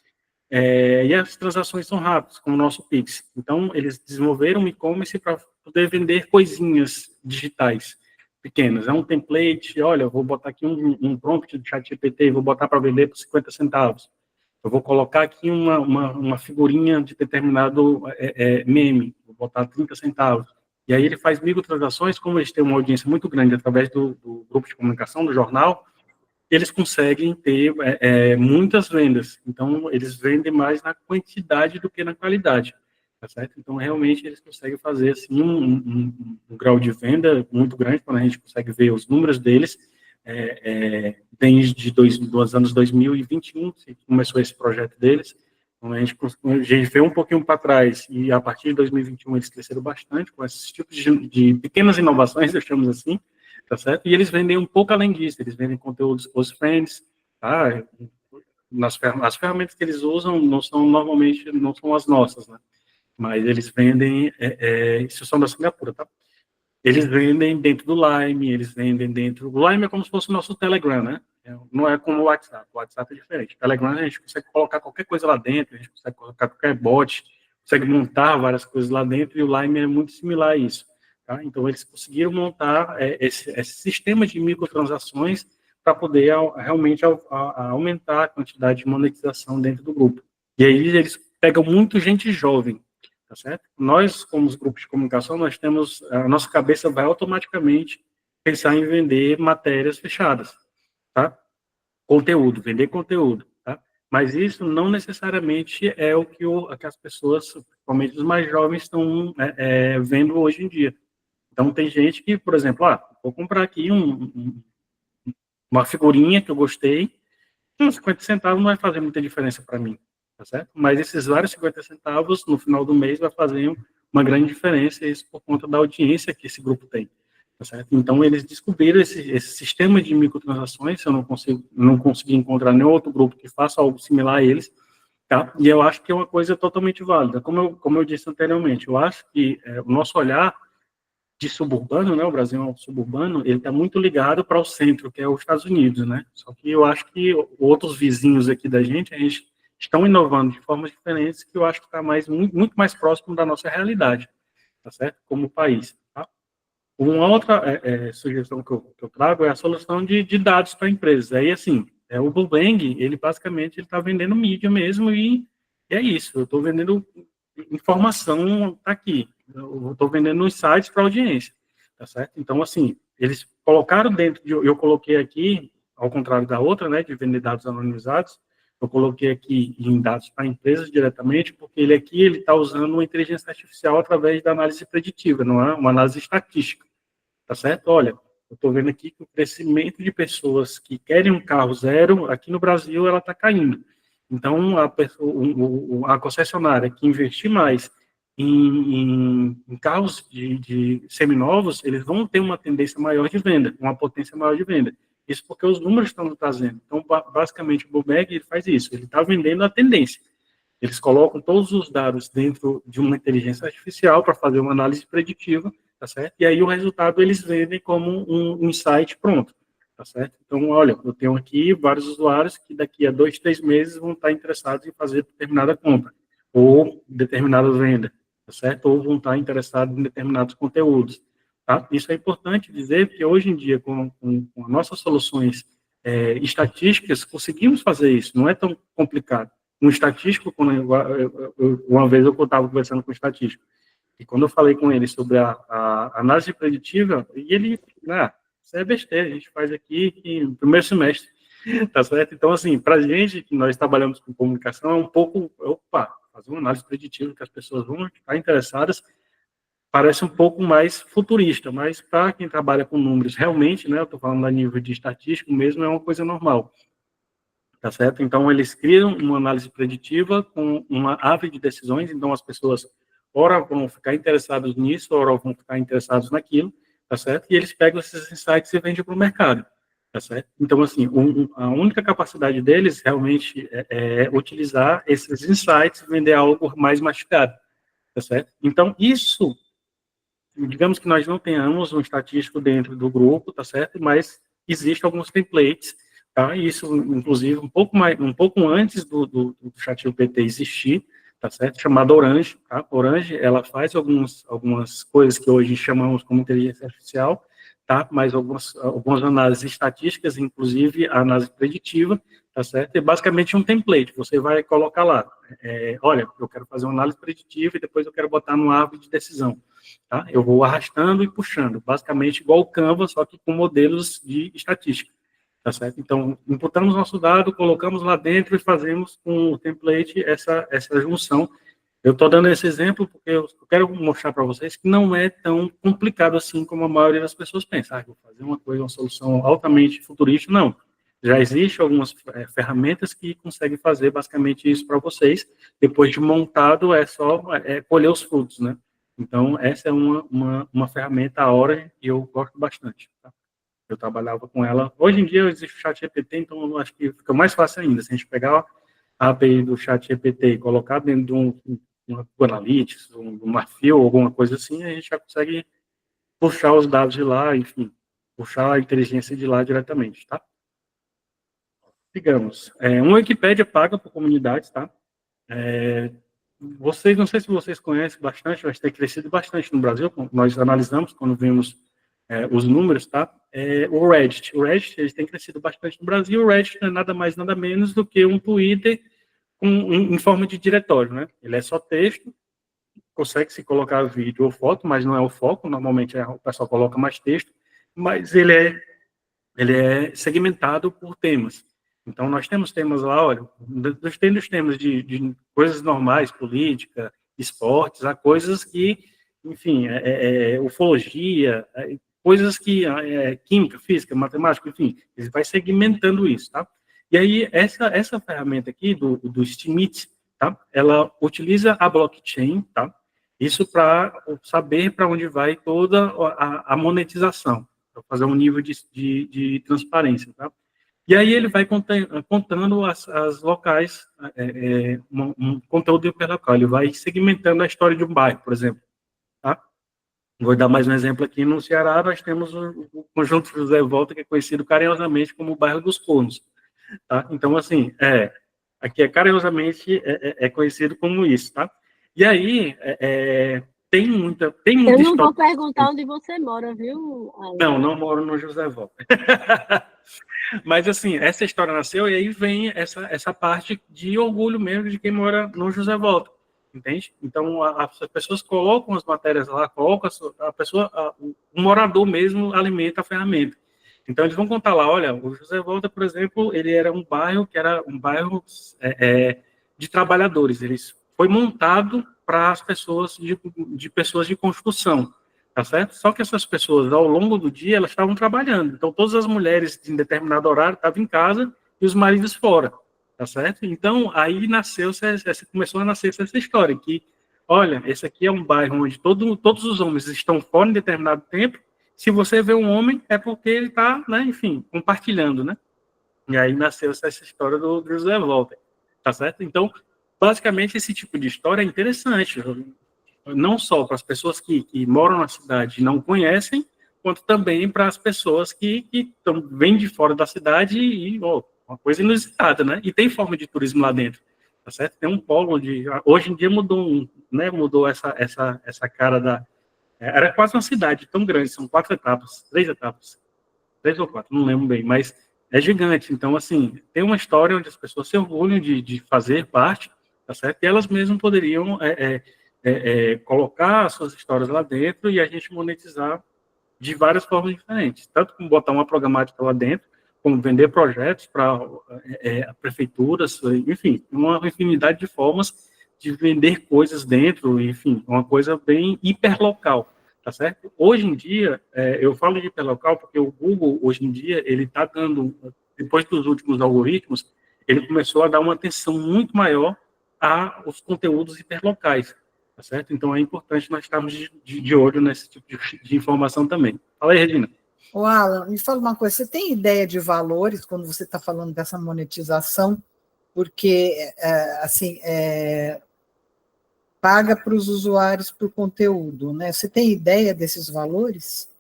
E as transações são rápidas, como o nosso Pix. Então, eles desenvolveram um e-commerce para poder vender coisinhas digitais pequenas. É um template, olha, eu vou botar aqui um prompt do ChatGPT e vou botar para vender por 50 centavos. Eu vou colocar aqui uma figurinha de determinado meme, vou botar 30 centavos. E aí ele faz microtransações, como eles têm uma audiência muito grande através do grupo de comunicação, do jornal, eles conseguem ter muitas vendas. Então, eles vendem mais na quantidade do que na qualidade, tá certo? Então, realmente, eles conseguem fazer, assim, um grau de venda muito grande, quando a gente consegue ver os números deles, desde dos anos 2021, que começou esse projeto deles. Então, a gente veio um pouquinho para trás, e a partir de 2021 eles cresceram bastante, com esses tipos de pequenas inovações, deixamos assim, tá certo? E eles vendem um pouco além disso, eles vendem conteúdos close friends, tá? As ferramentas que eles usam normalmente não são as nossas, né? Mas eles vendem, isso são da Singapura, tá? Eles vendem dentro do Line, eles vendem dentro... O Line é como se fosse o nosso Telegram, né? Não é como o WhatsApp. O WhatsApp é diferente. O Telegram a gente consegue colocar qualquer coisa lá dentro, a gente consegue colocar qualquer bot, consegue montar várias coisas lá dentro, e o Line é muito similar a isso. Tá? Então, eles conseguiram montar esse sistema de microtransações para poder realmente aumentar a quantidade de monetização dentro do grupo. E aí eles pegam muito gente jovem, tá certo? Nós, como os grupos de comunicação, nós temos, a nossa cabeça vai automaticamente pensar em vender matérias fechadas, tá? Conteúdo, vender conteúdo, tá? Mas isso não necessariamente é o que as pessoas, principalmente os mais jovens, estão vendo hoje em dia. Então, tem gente que, por exemplo, vou comprar aqui uma figurinha que eu gostei, uns 50 centavos não vai fazer muita diferença para mim, tá certo? Mas esses vários 50 centavos, no final do mês, vai fazer uma grande diferença, isso por conta da audiência que esse grupo tem, tá certo? Então, eles descobriram esse sistema de microtransações, eu não consegui encontrar nenhum outro grupo que faça algo similar a eles, tá? E eu acho que é uma coisa totalmente válida. Como eu disse anteriormente, eu acho que o nosso olhar de suburbano, né, o Brasil é um suburbano, ele está muito ligado para o centro, que é os Estados Unidos, né? Só que eu acho que outros vizinhos aqui da gente, eles estão inovando de formas diferentes, que eu acho que está muito mais próximo da nossa realidade, tá certo? Como país, tá? Uma outra sugestão que eu trago é a solução de dados para empresas. Aí, assim, o Bluebang, ele basicamente está vendendo mídia mesmo, e é isso, eu estou vendendo informação, tá aqui. Eu estou vendendo nos sites para audiência, tá certo? Então, assim, eles colocaram dentro, eu coloquei aqui, ao contrário da outra, né, de vender dados anonimizados, eu coloquei aqui em dados para empresas diretamente, porque ele está usando uma inteligência artificial através da análise preditiva, não é uma análise estatística, tá certo? Olha, eu estou vendo aqui que o crescimento de pessoas que querem um carro zero, aqui no Brasil, ela está caindo. Então, a concessionária que investir mais em carros de seminovos, eles vão ter uma tendência maior de venda, uma potência maior de venda. Isso porque os números estão trazendo. Então, basicamente, o Bluebag ele faz isso, ele está vendendo a tendência. Eles colocam todos os dados dentro de uma inteligência artificial para fazer uma análise preditiva, tá certo? E aí o resultado eles vendem como um insight pronto, tá certo? Então, olha, eu tenho aqui vários usuários que daqui a 2, 3 meses vão estar interessados em fazer determinada compra ou determinada venda, tá certo? Ou vão estar interessados em determinados conteúdos, tá? Isso é importante dizer, porque hoje em dia, com as nossas soluções estatísticas, conseguimos fazer isso, não é tão complicado. Um estatístico, uma vez eu estava conversando com um estatístico, e quando eu falei com ele sobre a análise preditiva, e ele, isso é besteira, a gente faz aqui no primeiro semestre, tá certo? Então, assim, para a gente, que nós trabalhamos com comunicação, é um pouco, fazer uma análise preditiva que as pessoas vão estar interessadas, parece um pouco mais futurista, mas para quem trabalha com números, realmente, né, eu estou falando a nível de estatístico mesmo, é uma coisa normal, tá certo? Então, eles criam uma análise preditiva com uma árvore de decisões, então as pessoas, ora vão ficar interessadas nisso, ora vão ficar interessadas naquilo, tá certo? E eles pegam esses insights e vendem para o mercado, tá certo? Então, assim, a única capacidade deles realmente é utilizar esses insights e vender algo mais mastigado, tá certo? Então, isso, digamos que nós não tenhamos um estatístico dentro do grupo, tá certo? Mas existem alguns templates, tá? Isso, inclusive, um pouco antes do ChatGPT existir, tá certo? Chamada Orange, tá? Orange, ela faz algumas coisas que hoje chamamos como inteligência artificial, tá? Mas algumas análises estatísticas, inclusive a análise preditiva, tá certo? É basicamente um template, você vai colocar lá, olha, eu quero fazer uma análise preditiva e depois eu quero botar no árvore de decisão, tá? Eu vou arrastando e puxando, basicamente igual o Canva, só que com modelos de estatística, tá certo? Então, imputamos nosso dado, colocamos lá dentro e fazemos com o template essa junção. Eu estou dando esse exemplo porque eu quero mostrar para vocês que não é tão complicado assim como a maioria das pessoas pensa. Vou fazer uma coisa, uma solução altamente futurista. Não. Já existem algumas ferramentas que conseguem fazer basicamente isso para vocês. Depois de montado, é só colher os frutos, né? Então, essa é uma ferramenta a hora e eu gosto bastante. Tá? Eu trabalhava com ela. Hoje em dia existe o ChatGPT, então eu acho que fica mais fácil ainda. Se a gente pegar a API do ChatGPT e colocar dentro de um Analytics, um Marfil, alguma coisa assim, a gente já consegue puxar os dados de lá, enfim, puxar a inteligência de lá diretamente, tá? Digamos, uma Wikipédia paga por comunidades, tá? Não sei se vocês conhecem bastante, mas tem crescido bastante no Brasil, nós analisamos quando vimos os números, tá? O Reddit. O Reddit, ele tem crescido bastante no Brasil. O Reddit não é nada mais, nada menos do que um Twitter em forma de diretório, né? Ele é só texto, consegue se colocar vídeo ou foto, mas não é o foco. Normalmente o pessoal coloca mais texto, mas ele é segmentado por temas. Então, nós temos temas lá, olha, dos temas de coisas normais, política, esportes, há coisas que, enfim, ufologia, coisas que, química, física, matemática, enfim, ele vai segmentando isso, tá? E aí, essa ferramenta aqui, do Steemit, tá? Ela utiliza a blockchain, tá? Isso para saber para onde vai toda a monetização, para fazer um nível de transparência, tá? E aí ele vai contando as locais, um conteúdo hiperlocal, ele vai segmentando a história de um bairro, por exemplo, tá? Vou dar mais um exemplo aqui, no Ceará nós temos o Conjunto José Volta, que é conhecido carinhosamente como o bairro dos Cornos, tá? Então, assim, aqui carinhosamente conhecido como isso, tá? E aí, tem muita Eu não história. vou perguntar onde você mora, viu, Alan? Não moro no José Volta. Mas, assim, essa história nasceu e aí vem essa parte de orgulho mesmo de quem mora no José Volta, entende? Então, as pessoas colocam as matérias lá, colocam o morador mesmo alimenta a ferramenta. Então, eles vão contar lá, olha, o José Volta, por exemplo, ele era um bairro que era um bairro de trabalhadores. Ele foi montado para as pessoas de pessoas de construção, tá certo? Só que essas pessoas, ao longo do dia, elas estavam trabalhando. Então, todas as mulheres em determinado horário estavam em casa e os maridos fora, tá certo? Então, aí começou a nascer essa história, que, olha, esse aqui é um bairro onde todos os homens estão fora em determinado tempo. Se você vê um homem, é porque ele está, né, enfim, compartilhando, né? E aí nasceu essa história do José Walter, tá certo? Então, basicamente, esse tipo de história é interessante, não só para as pessoas que moram na cidade e não conhecem, quanto também para as pessoas que vêm de fora da cidade e, uma coisa inusitada, né? E tem forma de turismo lá dentro, tá certo? Tem um polo onde, hoje em dia mudou essa cara era quase uma cidade tão grande, são 3 ou 4, não lembro bem, mas é gigante. Então, assim, tem uma história onde as pessoas se orgulham de fazer parte, tá certo? E elas mesmas poderiam colocar as suas histórias lá dentro e a gente monetizar de várias formas diferentes, tanto como botar uma programática lá dentro, como vender projetos para prefeituras, enfim, uma infinidade de formas de vender coisas dentro, enfim, uma coisa bem hiperlocal, tá certo? Hoje em dia, eu falo de hiperlocal porque o Google, hoje em dia, ele está dando, depois dos últimos algoritmos, ele começou a dar uma atenção muito maior aos conteúdos hiperlocais, tá certo? Então, é importante nós estarmos de olho nesse tipo de informação também. Fala aí, Regina. Ô, Alan, me fala uma coisa, você tem ideia de valores quando você está falando dessa monetização? Porque, assim, paga para os usuários por conteúdo, né? Você tem ideia desses valores?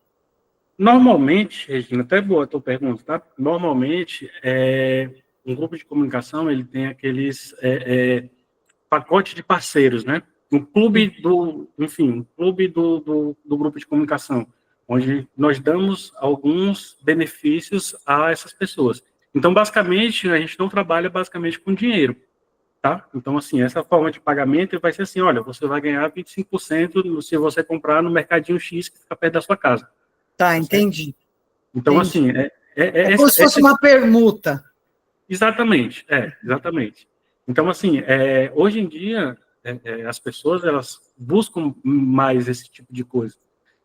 Normalmente, Regina, até boa a tua pergunta, tá? Normalmente, um grupo de comunicação, ele tem aqueles pacotes de parceiros, né? Um clube do grupo de comunicação, onde nós damos alguns benefícios a essas pessoas. Então, basicamente, a gente não trabalha basicamente com dinheiro, tá? Então, assim, essa forma de pagamento vai ser assim, olha, você vai ganhar 25% se você comprar no Mercadinho X, que fica perto da sua casa. Tá, entendi. Então, entendi. assim, É como se fosse uma permuta. Exatamente, exatamente. Então, assim, hoje em dia, as pessoas, elas buscam mais esse tipo de coisa,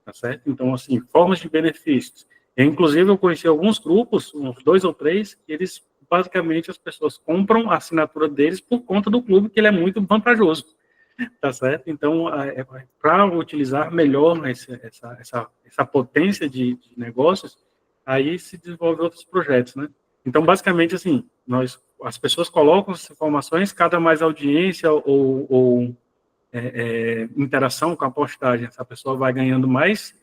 tá certo? Então, assim, formas de benefícios. Inclusive, eu conheci alguns grupos, uns 2 ou 3, que eles, basicamente, as pessoas compram a assinatura deles por conta do clube, que ele é muito vantajoso, tá certo? Então, para utilizar melhor essa potência de negócios, aí se desenvolve outros projetos, né? Então, basicamente, assim, as pessoas colocam essas informações, cada mais audiência ou interação com a postagem, essa pessoa vai ganhando mais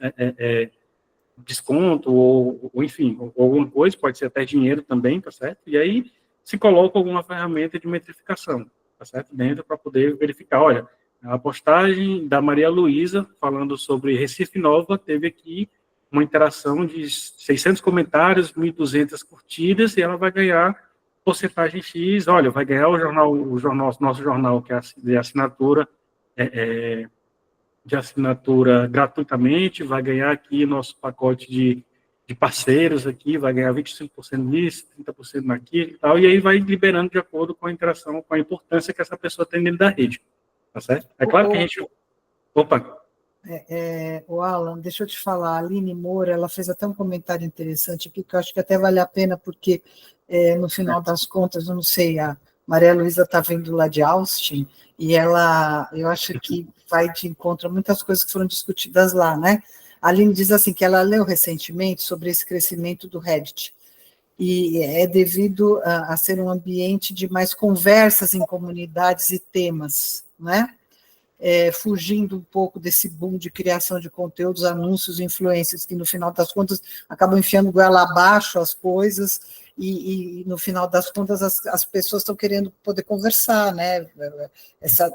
desconto ou enfim, ou alguma coisa, pode ser até dinheiro também, tá certo? E aí se coloca alguma ferramenta de metrificação, tá certo? Dentro para poder verificar, olha, a postagem da Maria Luísa falando sobre Recife Nova teve aqui uma interação de 600 comentários, 1.200 curtidas, e ela vai ganhar porcentagem X, olha, vai ganhar nosso jornal, que é de assinatura, gratuitamente, vai ganhar aqui nosso pacote de parceiros aqui, vai ganhar 25% nisso, 30% naquilo e tal, e aí vai liberando de acordo com a interação, com a importância que essa pessoa tem dentro da rede, tá certo? É claro que a gente... Opa! O Alan, deixa eu te falar, a Aline Moura, ela fez até um comentário interessante aqui, que eu acho que até vale a pena, porque no final das contas, eu não sei, a Maria Luísa está vindo lá de Austin, e eu acho que vai de encontro a muitas coisas que foram discutidas lá, né? A Aline diz assim, que ela leu recentemente sobre esse crescimento do Reddit, e é devido a ser um ambiente de mais conversas em comunidades e temas, né? Fugindo um pouco desse boom de criação de conteúdos, anúncios, influências, que no final das contas acabam enfiando goela abaixo as coisas, e no final das contas as pessoas estão querendo poder conversar, né?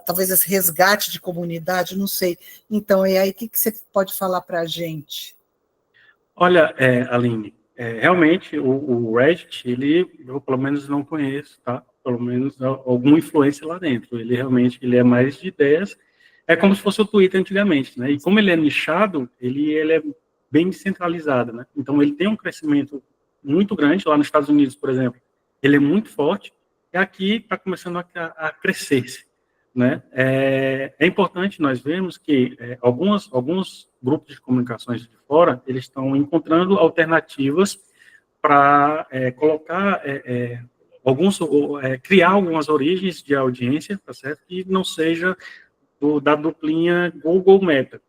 Talvez esse resgate de comunidade, não sei. Então, e aí, o que você pode falar para a gente? Olha, Aline, realmente o Reddit, eu pelo menos não conheço, tá? Pelo menos alguma influência lá dentro. Ele realmente é mais de ideias. É como se fosse o Twitter antigamente, né? E como ele é nichado, ele é bem descentralizado, né? Então ele tem um crescimento muito grande lá nos Estados Unidos, por exemplo. Ele é muito forte e aqui está começando a crescer, né? É importante nós vermos que alguns grupos de comunicações de fora eles estão encontrando alternativas para colocar criar algumas origens de audiência, tá certo? Que não seja da duplinha Google Meta,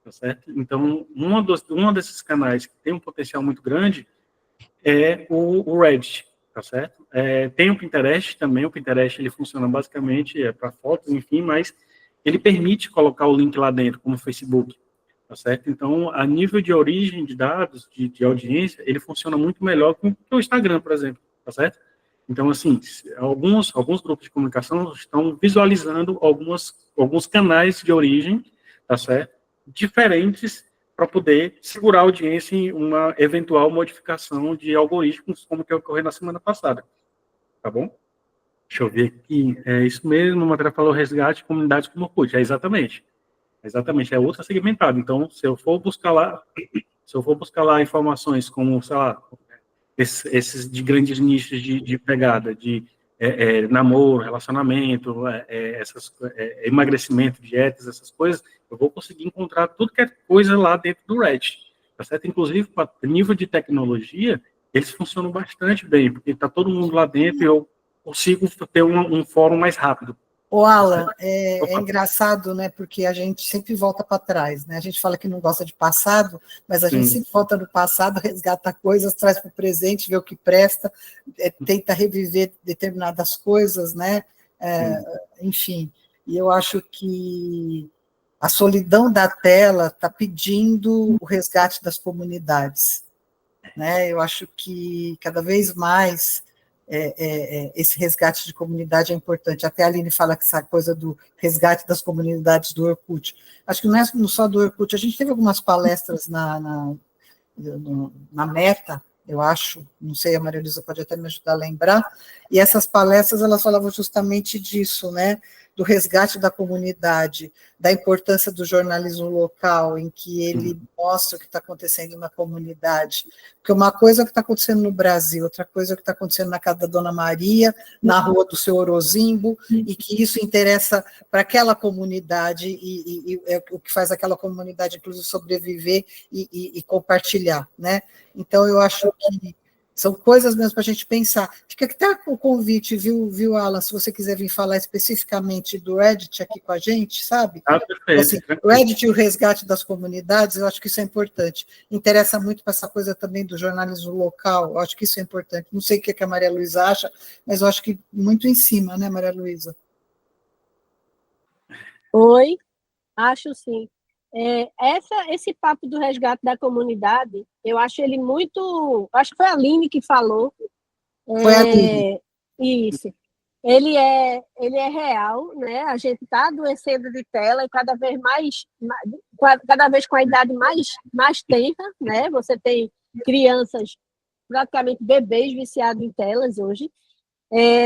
tá certo? Então, um desses canais que tem um potencial muito grande é o Reddit, tá certo? Tem o Pinterest também, o Pinterest ele funciona basicamente para fotos, enfim, mas ele permite colocar o link lá dentro, como o Facebook, tá certo? Então, a nível de origem de dados, de audiência, ele funciona muito melhor que o Instagram, por exemplo, tá certo? Então, assim, alguns grupos de comunicação estão visualizando alguns canais de origem, tá certo? Diferentes para poder segurar a audiência em uma eventual modificação de algoritmos, como que ocorreu na semana passada, tá bom? Deixa eu ver aqui, é isso mesmo, a matéria falou resgate de comunidades como Orkut, exatamente, é ultra segmentado, então, se eu for buscar lá informações como, sei lá, esses de grandes nichos de pegada, de namoro, relacionamento, emagrecimento, dietas, essas coisas, eu vou conseguir encontrar tudo que é coisa lá dentro do Reddit, tá certo? Inclusive, para nível de tecnologia, eles funcionam bastante bem, porque está todo mundo lá dentro e eu consigo ter um fórum mais rápido. O Alan, é engraçado, né? Porque a gente sempre volta para trás, né? A gente fala que não gosta de passado, mas a gente sempre volta no passado, resgata coisas, traz para o presente, vê o que presta, tenta reviver determinadas coisas, né? Enfim, e eu acho que A solidão da tela está pedindo o resgate das comunidades, né? Eu acho que cada vez mais esse resgate de comunidade é importante. Até a Aline fala que essa coisa do resgate das comunidades do Orkut. Acho que não é só do Orkut, a gente teve algumas palestras na Meta, eu acho, não sei, a Maria Luísa pode até me ajudar a lembrar, e essas palestras, elas falavam justamente disso, né, do resgate da comunidade, da importância do jornalismo local, em que ele mostra o que está acontecendo na comunidade, porque uma coisa é o que está acontecendo no Brasil, outra coisa é o que está acontecendo na casa da Dona Maria, na rua do seu Orozimbo, e que isso interessa para aquela comunidade, e é o que faz aquela comunidade, inclusive, sobreviver e compartilhar, né? Então, eu acho que são coisas mesmo para a gente pensar. Fica até o convite, viu, Alan, se você quiser vir falar especificamente do Reddit aqui com a gente, sabe? Perfeito. Assim, o Reddit e o resgate das comunidades, eu acho que isso é importante. Interessa muito para essa coisa também do jornalismo local, eu acho que isso é importante. Não sei o que a Maria Luísa acha, mas eu acho que muito em cima, né, Maria Luísa? Oi, acho sim. Esse papo do resgate da comunidade, eu acho ele muito... Acho que foi a Aline que falou. Foi a Aline. Isso. Ele é real, né? A gente está adoecendo de tela e cada vez com a idade mais tenra, né? Você tem crianças, praticamente bebês viciados em telas hoje,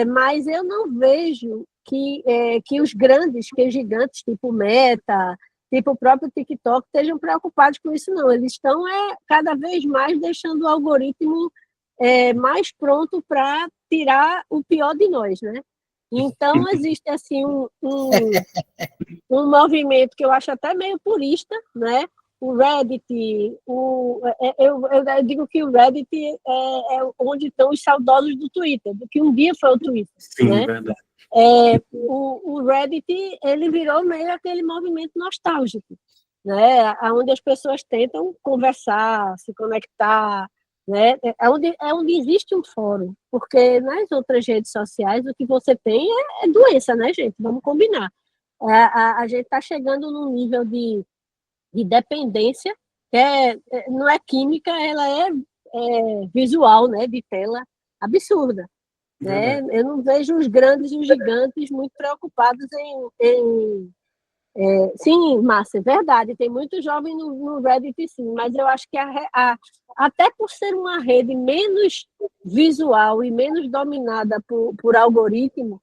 mas eu não vejo que os gigantes, tipo Meta, tipo o próprio TikTok, estejam preocupados com isso, não. Eles estão cada vez mais deixando o algoritmo mais pronto para tirar o pior de nós, né? Então, existe assim um movimento que eu acho até meio purista, né? O Reddit, eu digo que o Reddit é onde estão os saudosos do Twitter, do que um dia foi o Twitter. Sim, né? Verdade. O Reddit, ele virou meio aquele movimento nostálgico, né? Onde as pessoas tentam conversar, se conectar, né? É onde existe um fórum, porque nas outras redes sociais o que você tem é doença, né, gente? Vamos combinar. A gente está chegando num nível de dependência, que não é química, ela é visual, né, de tela, absurda. Né? Eu não vejo os grandes e os gigantes muito preocupados sim, Márcia, é verdade, tem muito jovem no Reddit, sim, mas eu acho que até por ser uma rede menos visual e menos dominada por algoritmo,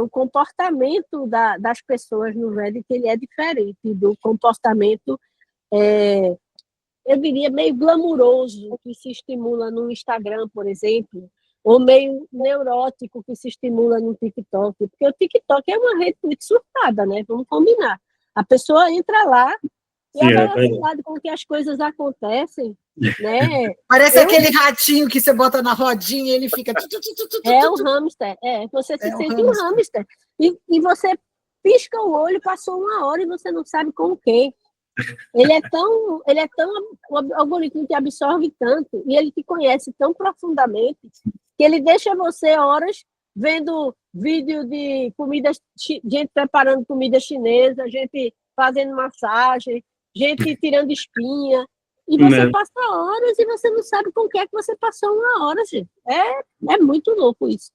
o comportamento das pessoas no Reddit ele é diferente do comportamento, eu diria, meio glamuroso que se estimula no Instagram, por exemplo, ou meio neurótico que se estimula no TikTok, porque o TikTok é uma rede muito surtada, né? Vamos combinar. A pessoa entra lá e a velocidade com que as coisas acontecem, né? Parece aquele ratinho que você bota na rodinha e ele fica... É um hamster, você se sente um hamster. E você pisca o olho, passou 1 hora e você não sabe com o quê. Ele é tão, o algoritmo te absorve tanto e ele te conhece tão profundamente que ele deixa você horas vendo vídeo de gente preparando comida chinesa, gente fazendo massagem, gente tirando espinha, e você passa horas e você não sabe com o que é que você passou 1 hora, gente. É muito louco isso.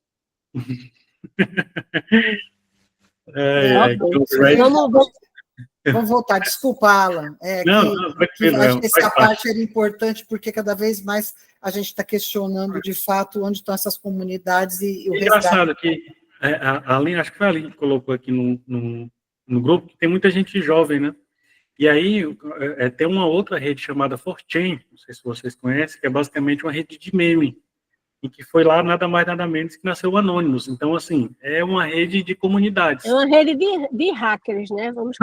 Vamos voltar, desculpa, Alan. Acho que essa parte era importante, porque cada vez mais a gente está questionando, de fato, onde estão essas comunidades e o resgate. Engraçado que, acho que foi a Aline que colocou aqui no grupo, que tem muita gente jovem, né? E aí, tem uma outra rede chamada 4chan, não sei se vocês conhecem, que é basicamente uma rede de meme, e que foi lá nada mais, nada menos que nasceu o Anonymous. Então, assim, é uma rede de comunidades. É uma rede de hackers, né? Vamos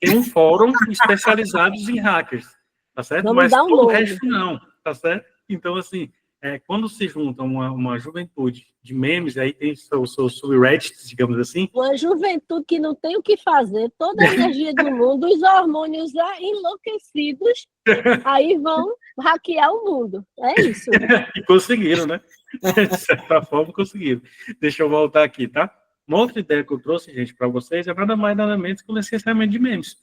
tem um fórum especializado em hackers, tá certo? Vamos mas dar todo o resto não, tá certo? Então, assim, quando se junta uma juventude de memes, aí tem seus subreddits, digamos assim. Uma juventude que não tem o que fazer, toda a energia do mundo, os hormônios enlouquecidos, aí vão hackear o mundo. É isso. E conseguiram, né? De certa forma, conseguiram. Deixa eu voltar aqui, tá? Uma outra ideia que eu trouxe, gente, para vocês é nada mais, nada menos que o licenciamento de memes,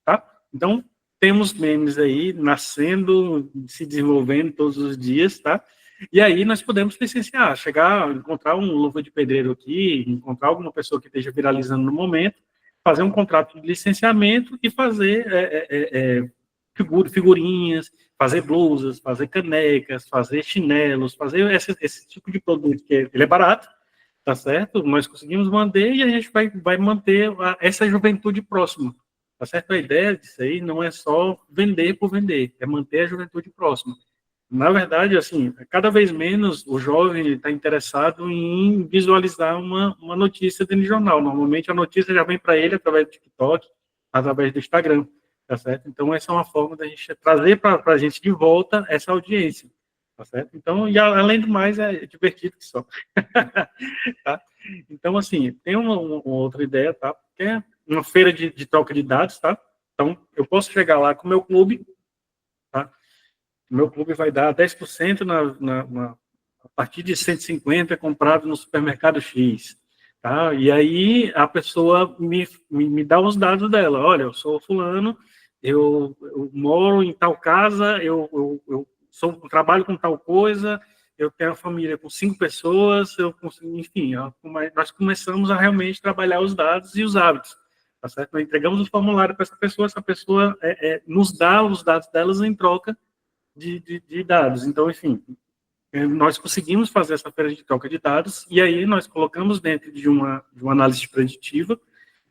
tá? Então, temos memes aí nascendo, se desenvolvendo todos os dias, tá? E aí nós podemos licenciar, chegar, encontrar um luva de pedreiro aqui, encontrar alguma pessoa que esteja viralizando no momento, fazer um contrato de licenciamento e fazer figurinhas, fazer blusas, fazer canecas, fazer chinelos, fazer esse tipo de produto que ele é barato, tá certo? Nós conseguimos manter e a gente vai manter essa juventude próxima, tá certo? A ideia disso aí não é só vender por vender, é manter a juventude próxima. Na verdade, assim, cada vez menos o jovem está interessado em visualizar uma notícia dentro do jornal. Normalmente a notícia já vem para ele através do TikTok, através do Instagram, tá certo? Então essa é uma forma da gente trazer para a gente de volta essa audiência, tá certo? Então, e além do mais, é divertido que só. Tá? Então, assim, tem uma outra ideia, tá? Que é uma feira de troca de dados, tá? Então, eu posso chegar lá com o meu clube, tá? O meu clube vai dar 10% a partir de 150 comprado no supermercado X, tá? E aí a pessoa me dá os dados dela. Olha, eu sou fulano, eu moro em tal casa, eu trabalho com tal coisa, eu tenho uma família com 5 pessoas, enfim, nós começamos a realmente trabalhar os dados e os hábitos, tá certo? Nós entregamos o formulário para essa pessoa nos dá os dados delas em troca de dados. Então, enfim, nós conseguimos fazer essa feira de troca de dados e aí nós colocamos dentro de uma análise preditiva,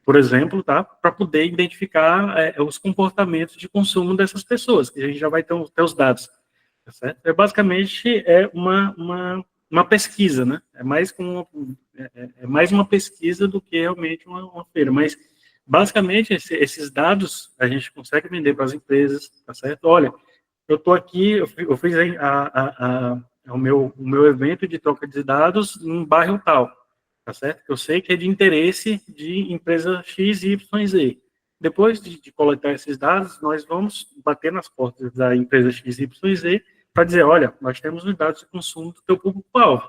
por exemplo, tá, para poder identificar os comportamentos de consumo dessas pessoas, que a gente já vai ter os dados. Tá certo? Basicamente uma pesquisa, né? É mais uma pesquisa do que realmente uma feira, mas basicamente esses dados a gente consegue vender para as empresas, tá certo? Olha, eu estou aqui, eu fiz o meu evento de troca de dados em bairro tal, tá certo? Eu sei que é de interesse de empresa X, Y, Z. Depois de coletar esses dados, nós vamos bater nas portas da empresa X, Y, Z para dizer, olha, nós temos os dados de consumo do teu público-alvo,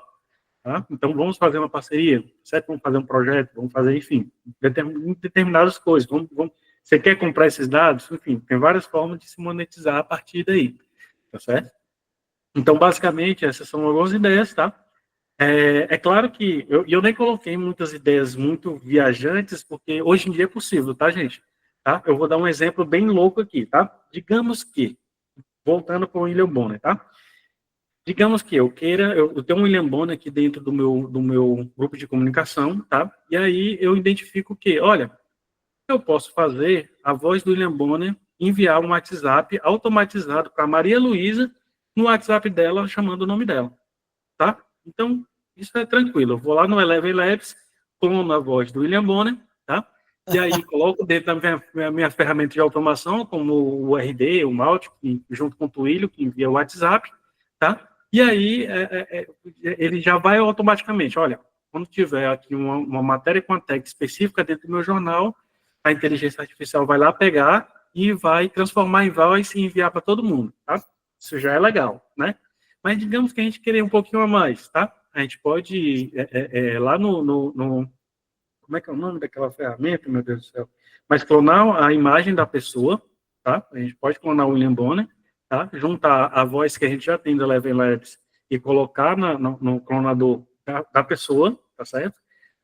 tá? Então, vamos fazer uma parceria, certo? Vamos fazer um projeto, vamos fazer, enfim, determinadas coisas. Você quer comprar esses dados? Enfim, tem várias formas de se monetizar a partir daí, tá certo? Então, basicamente, essas são algumas ideias, tá? É claro que eu nem coloquei muitas ideias muito viajantes, porque hoje em dia é possível, tá, gente? Tá? Eu vou dar um exemplo bem louco aqui, tá? Digamos que, voltando para o William Bonner, tá? Digamos que eu tenho um William Bonner aqui dentro do meu grupo de comunicação, tá? E aí eu identifico que, olha, eu posso fazer a voz do William Bonner enviar um WhatsApp automatizado para Maria Luísa no WhatsApp dela, chamando o nome dela, tá? Então, isso é tranquilo. Eu vou lá no Eleven Labs, clono a voz do William Bonner, tá? E aí coloco dentro da minha ferramenta de automação, como o RD, o Malt, junto com o Twilio, que envia o WhatsApp, tá? E aí ele já vai automaticamente, olha, quando tiver aqui uma matéria com a tag específica dentro do meu jornal, a inteligência artificial vai lá pegar e vai transformar em voz e enviar para todo mundo, tá? Isso já é legal, né? Mas digamos que a gente querer um pouquinho a mais, tá? A gente pode ir lá no como é que é o nome daquela ferramenta, meu Deus do céu? Mas clonar a imagem da pessoa, tá? A gente pode clonar o William Bonner, tá? Juntar a voz que a gente já tem da Eleven Labs e colocar no clonador da pessoa, tá certo?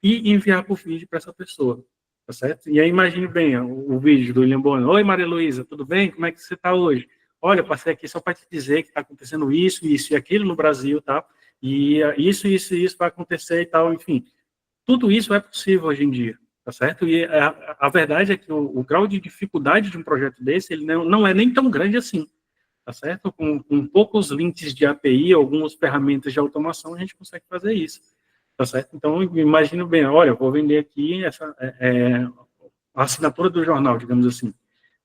E enviar por vídeo para essa pessoa, tá certo? E aí imagine bem o vídeo do William Bonner. Oi, Maria Luísa, tudo bem? Como é que você está hoje? Olha, passei aqui só para te dizer que está acontecendo isso e aquilo no Brasil, tá? E isso vai acontecer e tal, enfim. Tudo isso é possível hoje em dia, tá certo? E a verdade é que o grau de dificuldade de um projeto desse, ele não é nem tão grande assim, tá certo? Com poucos links de API, algumas ferramentas de automação, a gente consegue fazer isso, tá certo? Então, imagino bem, olha, eu vou vender aqui a assinatura do jornal, digamos assim.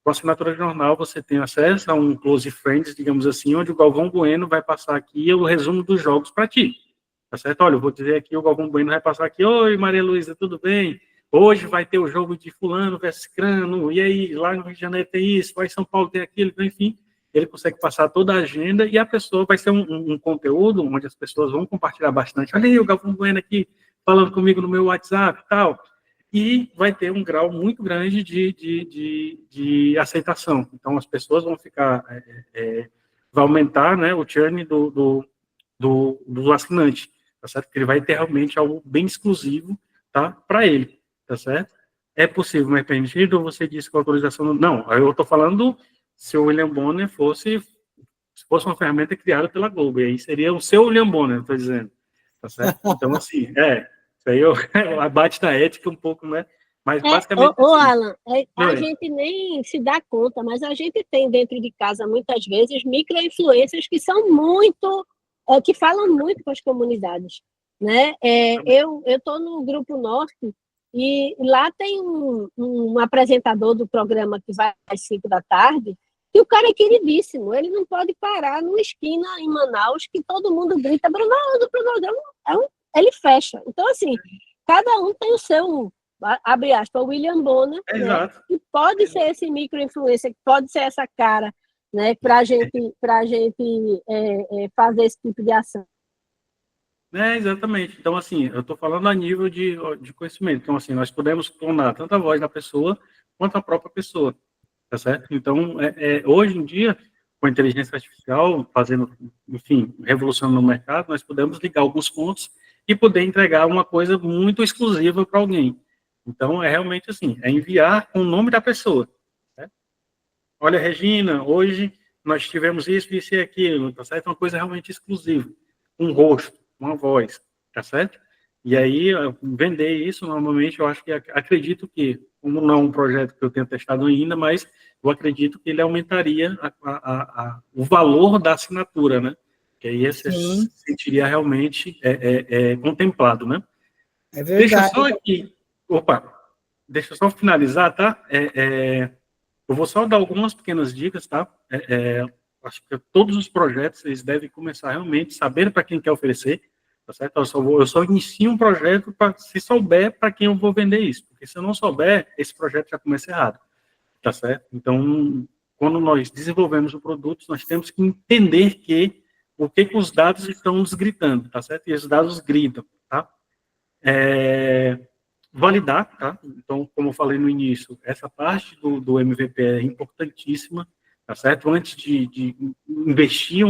Com a assinatura do jornal, você tem acesso a um Close Friends, digamos assim, onde o Galvão Bueno vai passar aqui o resumo dos jogos para ti. Tá certo? Olha, eu vou dizer aqui, o Galvão Bueno vai passar aqui, oi, Maria Luísa, tudo bem? Hoje vai ter o jogo de fulano versus crano, e aí, lá no Rio de Janeiro tem isso, vai em São Paulo tem aquilo, então, enfim, ele consegue passar toda a agenda e a pessoa vai ser um conteúdo onde as pessoas vão compartilhar bastante. Olha aí, o Galvão Bueno aqui falando comigo no meu WhatsApp e tal, e vai ter um grau muito grande de aceitação. Então, as pessoas vão ficar, vai aumentar, né, o churn do assinante, tá certo? Porque ele vai ter realmente algo bem exclusivo, tá, para ele, tá certo? É possível, mas é permitido, ou você disse que a autorização... Não, eu estou falando se o William Bonner fosse uma ferramenta criada pela Globo, e aí seria o seu William Bonner, estou dizendo, tá certo? Então, assim, isso aí abate da ética um pouco, né? Mas basicamente... assim, Alan, a gente nem se dá conta, mas a gente tem dentro de casa, muitas vezes, micro-influências que são muito... que falam muito com as comunidades, né? Eu estou no Grupo Norte, e lá tem um apresentador do programa que vai às 5 da tarde, e o cara é queridíssimo, ele não pode parar numa esquina em Manaus que todo mundo grita, Brunaldo, ele fecha. Então, assim, cada um tem o seu, abre aspas, o William Bonner, né, que pode ser esse micro-influencer, que pode ser essa cara, né, para a gente fazer esse tipo de ação. Exatamente. Então, assim, eu estou falando a nível de conhecimento. Então, assim, nós podemos clonar tanto a voz da pessoa quanto a própria pessoa, tá certo? Então, hoje em dia, com a inteligência artificial fazendo, enfim, revolucionando no mercado, nós podemos ligar alguns pontos e poder entregar uma coisa muito exclusiva para alguém. Então, é realmente assim, enviar com o nome da pessoa. Né? Olha, Regina, hoje nós tivemos isso e aquilo, tá certo? Uma coisa realmente exclusiva. Um rosto, uma voz, tá certo? E aí, vender isso, normalmente, eu acho que, acredito que, como não é um projeto que eu tenho testado ainda, mas eu acredito que ele aumentaria o valor da assinatura, né? Que aí você se sentiria realmente contemplado, né? É verdade. Deixa só aqui, deixa eu só finalizar, tá? Eu vou só dar algumas pequenas dicas, tá? Acho que todos os projetos, eles devem começar realmente sabendo para quem quer oferecer, tá certo? Eu só inicio um projeto se souber para quem eu vou vender isso, porque se eu não souber, esse projeto já começa errado, tá certo? Então, quando nós desenvolvemos o produto, nós temos que entender o que os dados estão nos gritando, tá certo? E os dados gritam, tá? Validar, tá? Então, como eu falei no início, essa parte do MVP é importantíssima, tá certo? Antes de investir,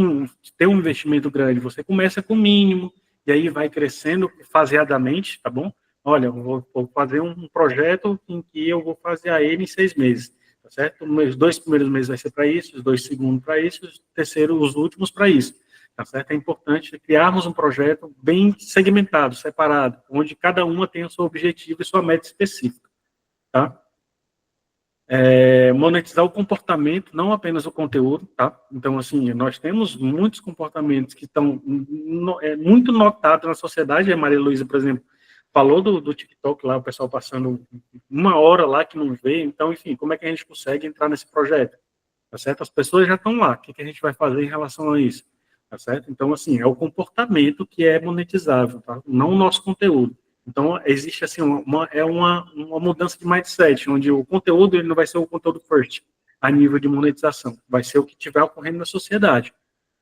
ter um investimento grande, você começa com o mínimo, e aí vai crescendo faseadamente, tá bom? Olha, eu vou fazer um projeto em que eu vou fazer ele em 6 meses, tá certo? Os 2 primeiros meses vai ser para isso, os 2 segundos para isso, os últimos para isso. Tá certo? É importante criarmos um projeto bem segmentado, separado, onde cada uma tem o seu objetivo e sua meta específica. Tá? Monetizar o comportamento, não apenas o conteúdo. Tá? Então, assim, nós temos muitos comportamentos que estão muito notados na sociedade. A Maria Luísa, por exemplo, falou do TikTok lá, o pessoal passando 1 hora lá que não vê. Então, enfim, como é que a gente consegue entrar nesse projeto? Tá certo? As pessoas já estão lá. O que a gente vai fazer em relação a isso? Tá certo? Então, assim, é o comportamento que é monetizável, tá? Não o nosso conteúdo. Então, existe, assim, uma mudança de mindset, onde o conteúdo ele não vai ser o conteúdo first, a nível de monetização. Vai ser o que estiver ocorrendo na sociedade,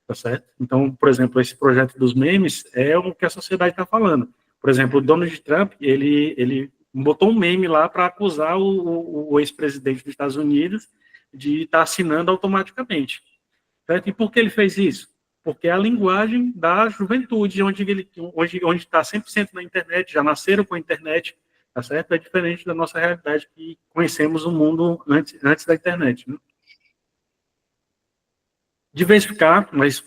tá certo? Então, por exemplo, esse projeto dos memes é o que a sociedade está falando. Por exemplo, o Donald Trump, ele botou um meme lá para acusar o ex-presidente dos Estados Unidos de estar assinando automaticamente. Certo? E por que ele fez isso? Porque é a linguagem da juventude, onde está 100% na internet, já nasceram com a internet, tá certo? É diferente da nossa realidade, que conhecemos o mundo antes da internet. Né? Diversificar, mas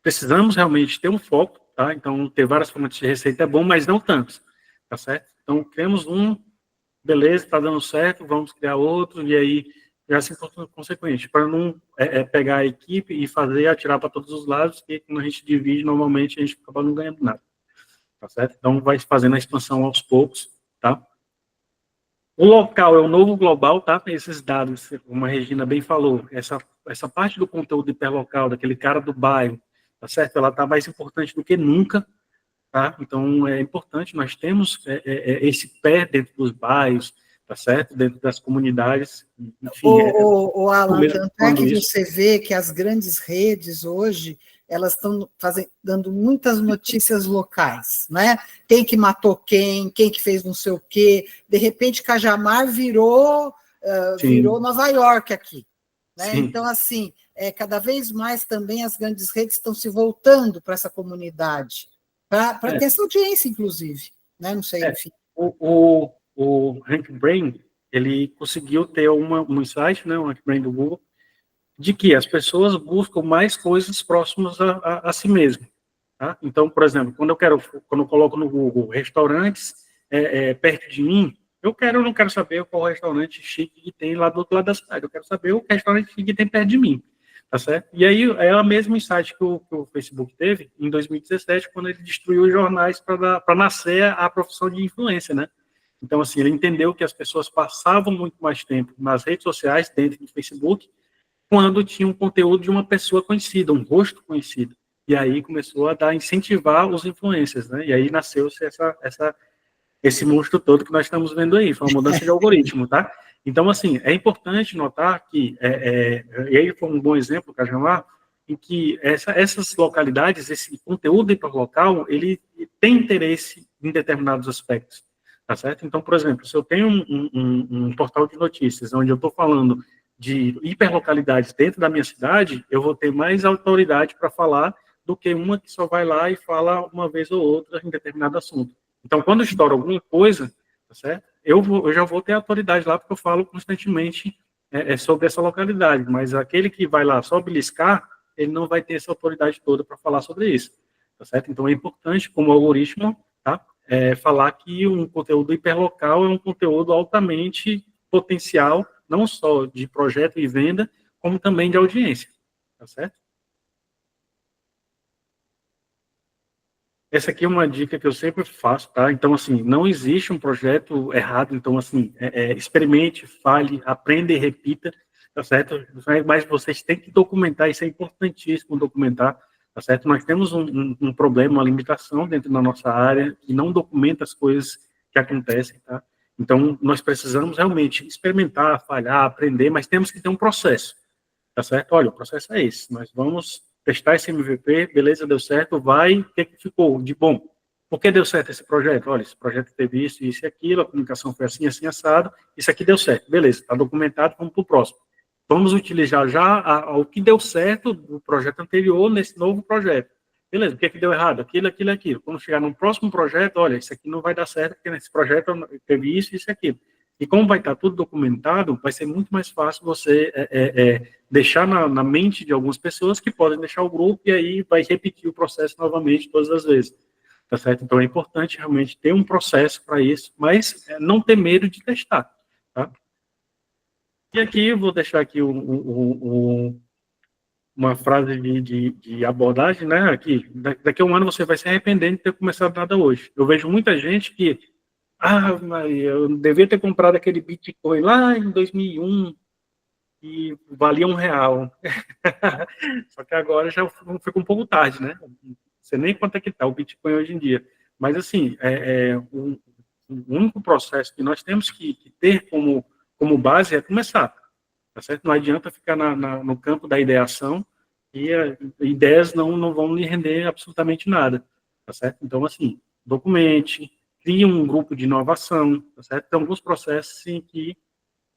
precisamos realmente ter um foco, tá? Então, ter várias fontes de receita é bom, mas não tantos, tá certo? Então, criamos beleza, está dando certo, vamos criar outro, e aí já se consequente, para não pegar a equipe e fazer atirar para todos os lados, que quando a gente divide, normalmente a gente acaba não ganhando nada, tá certo? Então, vai fazendo a expansão aos poucos, tá? O local é o novo global, tá? Esses dados, como a Regina bem falou, essa parte do conteúdo hiperlocal, daquele cara do bairro, tá certo? Ela está mais importante do que nunca, tá? Então, é importante, nós temos esse pé dentro dos bairros, tá certo? Dentro das comunidades. Enfim, Alan, tanto é que você vê que as grandes redes hoje, elas estão dando muitas notícias locais, né? Quem que matou quem que fez não sei o quê. De repente, Cajamar virou Nova York aqui. Né? Então, assim, cada vez mais também as grandes redes estão se voltando para essa comunidade, para ter essa audiência, inclusive. Né? Não sei, enfim. O RankBrain, ele conseguiu ter um insight, né, o RankBrain do Google, de que as pessoas buscam mais coisas próximas a si mesmo. Tá? Então, por exemplo, quando eu coloco no Google restaurantes perto de mim, eu não quero saber qual restaurante chique que tem lá do outro lado da cidade, eu quero saber o restaurante chique que tem perto de mim, tá certo? E aí é o mesmo insight que o Facebook teve em 2017, quando ele destruiu os jornais para nascer a profissão de influência, né? Então, assim, ele entendeu que as pessoas passavam muito mais tempo nas redes sociais, dentro do Facebook, quando tinha um conteúdo de uma pessoa conhecida, um rosto conhecido. E aí começou a incentivar os influencers, né? E aí nasceu-se esse monstro todo que nós estamos vendo aí, foi uma mudança de algoritmo, tá? Então, assim, é importante notar que, e aí foi um bom exemplo, Cajamar, em que essas localidades, esse conteúdo hiperlocal, ele tem interesse em determinados aspectos, tá certo? Então, por exemplo, se eu tenho um portal de notícias onde eu estou falando de hiperlocalidades dentro da minha cidade, eu vou ter mais autoridade para falar do que uma que só vai lá e fala uma vez ou outra em determinado assunto. Então, quando estoura alguma coisa, tá certo? Eu já vou ter autoridade lá, porque eu falo constantemente sobre essa localidade, mas aquele que vai lá só beliscar, ele não vai ter essa autoridade toda para falar sobre isso, tá certo? Então, é importante, como algoritmo, tá? Falar que um conteúdo hiperlocal é um conteúdo altamente potencial, não só de projeto e venda, como também de audiência, tá certo? Essa aqui é uma dica que eu sempre faço, tá? Então, assim, não existe um projeto errado. Então, assim, experimente, fale, aprenda e repita, tá certo? Mas vocês têm que documentar, isso é importantíssimo documentar, tá certo? Nós temos um problema, uma limitação dentro da nossa área que não documenta as coisas que acontecem, tá? Então, nós precisamos realmente experimentar, falhar, aprender, mas temos que ter um processo, tá certo? Olha, o processo é esse, nós vamos testar esse MVP, beleza, deu certo, vai, o que ficou de bom? Por que deu certo esse projeto? Olha, esse projeto teve isso, isso e aquilo, a comunicação foi assim, assim, assado, isso aqui deu certo, beleza, está documentado, vamos para o próximo. Vamos utilizar já o que deu certo do projeto anterior nesse novo projeto. Beleza, o que deu errado? Aquilo. Quando chegar no próximo projeto, olha, isso aqui não vai dar certo, porque nesse projeto teve isso e aquilo. E como vai estar tudo documentado, vai ser muito mais fácil você deixar na mente de algumas pessoas que podem deixar o grupo e aí vai repetir o processo novamente todas as vezes. Tá certo? Então é importante realmente ter um processo para isso, mas não ter medo de testar. Tá? E aqui eu vou deixar aqui uma frase de abordagem, né? Aqui, daqui a um ano você vai se arrepender de ter começado nada hoje. Eu vejo muita gente que Maria, eu devia ter comprado aquele Bitcoin lá em 2001 e valia R$1. Só que agora já fica um pouco tarde, né? Não sei nem quanto é que está o Bitcoin hoje em dia. Mas, assim, o único processo que nós temos que ter como base é começar, tá certo? Não adianta ficar no campo da ideação e ideias não vão lhe render absolutamente nada, tá certo? Então, assim, documente, cria um grupo de inovação, tá certo? Tem alguns processos em que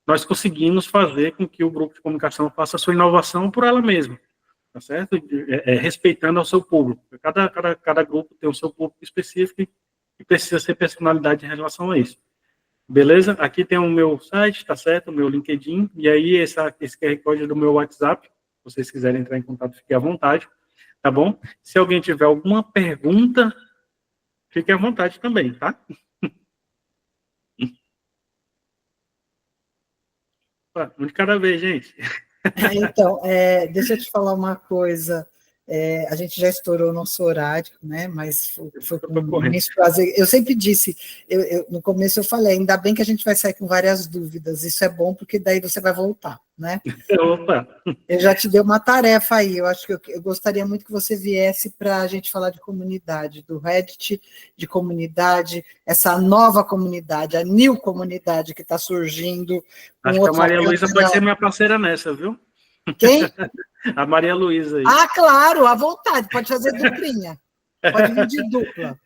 nós conseguimos fazer com que o grupo de comunicação faça a sua inovação por ela mesma, tá certo? Respeitando ao seu público. Cada grupo tem o seu público específico e precisa ser personalidade em relação a isso. Beleza? Aqui tem o meu site, tá certo? O meu LinkedIn, e aí esse QR Code é do meu WhatsApp. Se vocês quiserem entrar em contato, fiquem à vontade, tá bom? Se alguém tiver alguma pergunta, fique à vontade também, tá? Um de cada vez, gente. Então, deixa eu te falar uma coisa. A gente já estourou o nosso horário, né? Mas foi com imenso prazer. Eu sempre disse, no começo eu falei, ainda bem que a gente vai sair com várias dúvidas. Isso é bom, porque daí você vai voltar, né? Opa! Eu já te dei uma tarefa aí. Eu acho que eu gostaria muito que você viesse para a gente falar de comunidade, do Reddit, de comunidade, essa nova comunidade, a new comunidade que está surgindo. Acho que a Maria Luísa pode ser minha parceira nessa, viu? Quem? A Maria Luísa aí. Ah, claro, à vontade, pode fazer duplinha. Pode vir de dupla.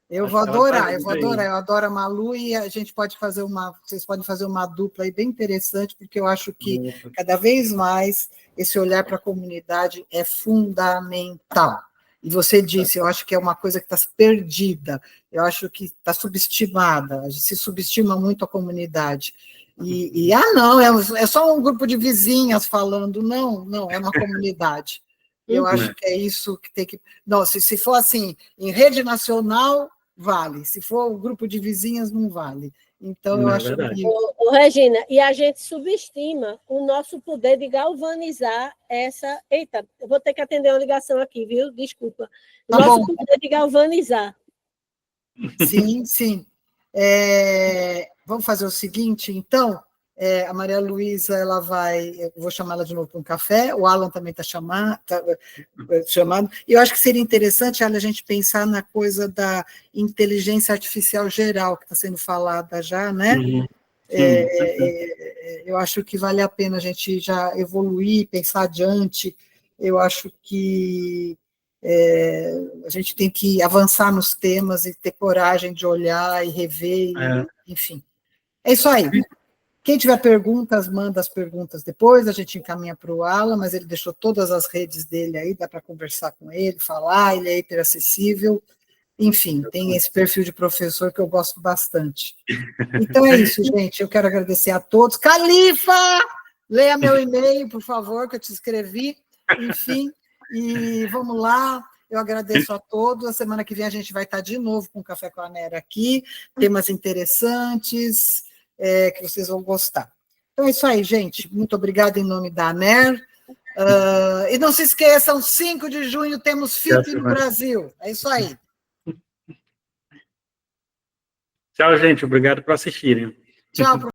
Eu vou adorar, eu vou adorar. Eu adoro a Malu e a gente pode fazer vocês podem fazer uma dupla aí bem interessante, porque eu acho que cada vez mais esse olhar para a comunidade é fundamental. E você disse, eu acho que é uma coisa que está perdida, eu acho que está subestimada, a gente se subestima muito a comunidade. Não, é só um grupo de vizinhas falando, não, é uma comunidade. Eu acho que é isso que tem que... Não, se for assim, em rede nacional, vale. Se for um grupo de vizinhas, não vale. Então, eu acho que... Regina, e a gente subestima o nosso poder de galvanizar essa... Eita, eu vou ter que atender uma ligação aqui, viu? Desculpa. O nosso poder de galvanizar. Sim. Vamos fazer o seguinte, então... a Maria Luísa, eu vou chamá-la de novo para um café, o Alan também está chamando, e eu acho que seria interessante, a gente pensar na coisa da inteligência artificial geral, que está sendo falada já, né? Eu acho que vale a pena a gente já evoluir, pensar adiante, eu acho que a gente tem que avançar nos temas e ter coragem de olhar e rever, enfim. É isso aí. Quem tiver perguntas, manda as perguntas depois, a gente encaminha para o Alan, mas ele deixou todas as redes dele aí, dá para conversar com ele, falar, ele é hiperacessível, enfim, tem esse perfil de professor que eu gosto bastante. Então é isso, gente, eu quero agradecer a todos. Califa! Leia meu e-mail, por favor, que eu te escrevi, enfim, e vamos lá, eu agradeço a todos, a semana que vem a gente vai estar de novo com o Café com a Nera aqui, temas interessantes, que vocês vão gostar. Então é isso aí, gente. Muito obrigada em nome da ANER. E não se esqueçam, 5 de junho temos FIP no Brasil. É isso aí. Tchau, gente. Obrigado por assistirem. Tchau.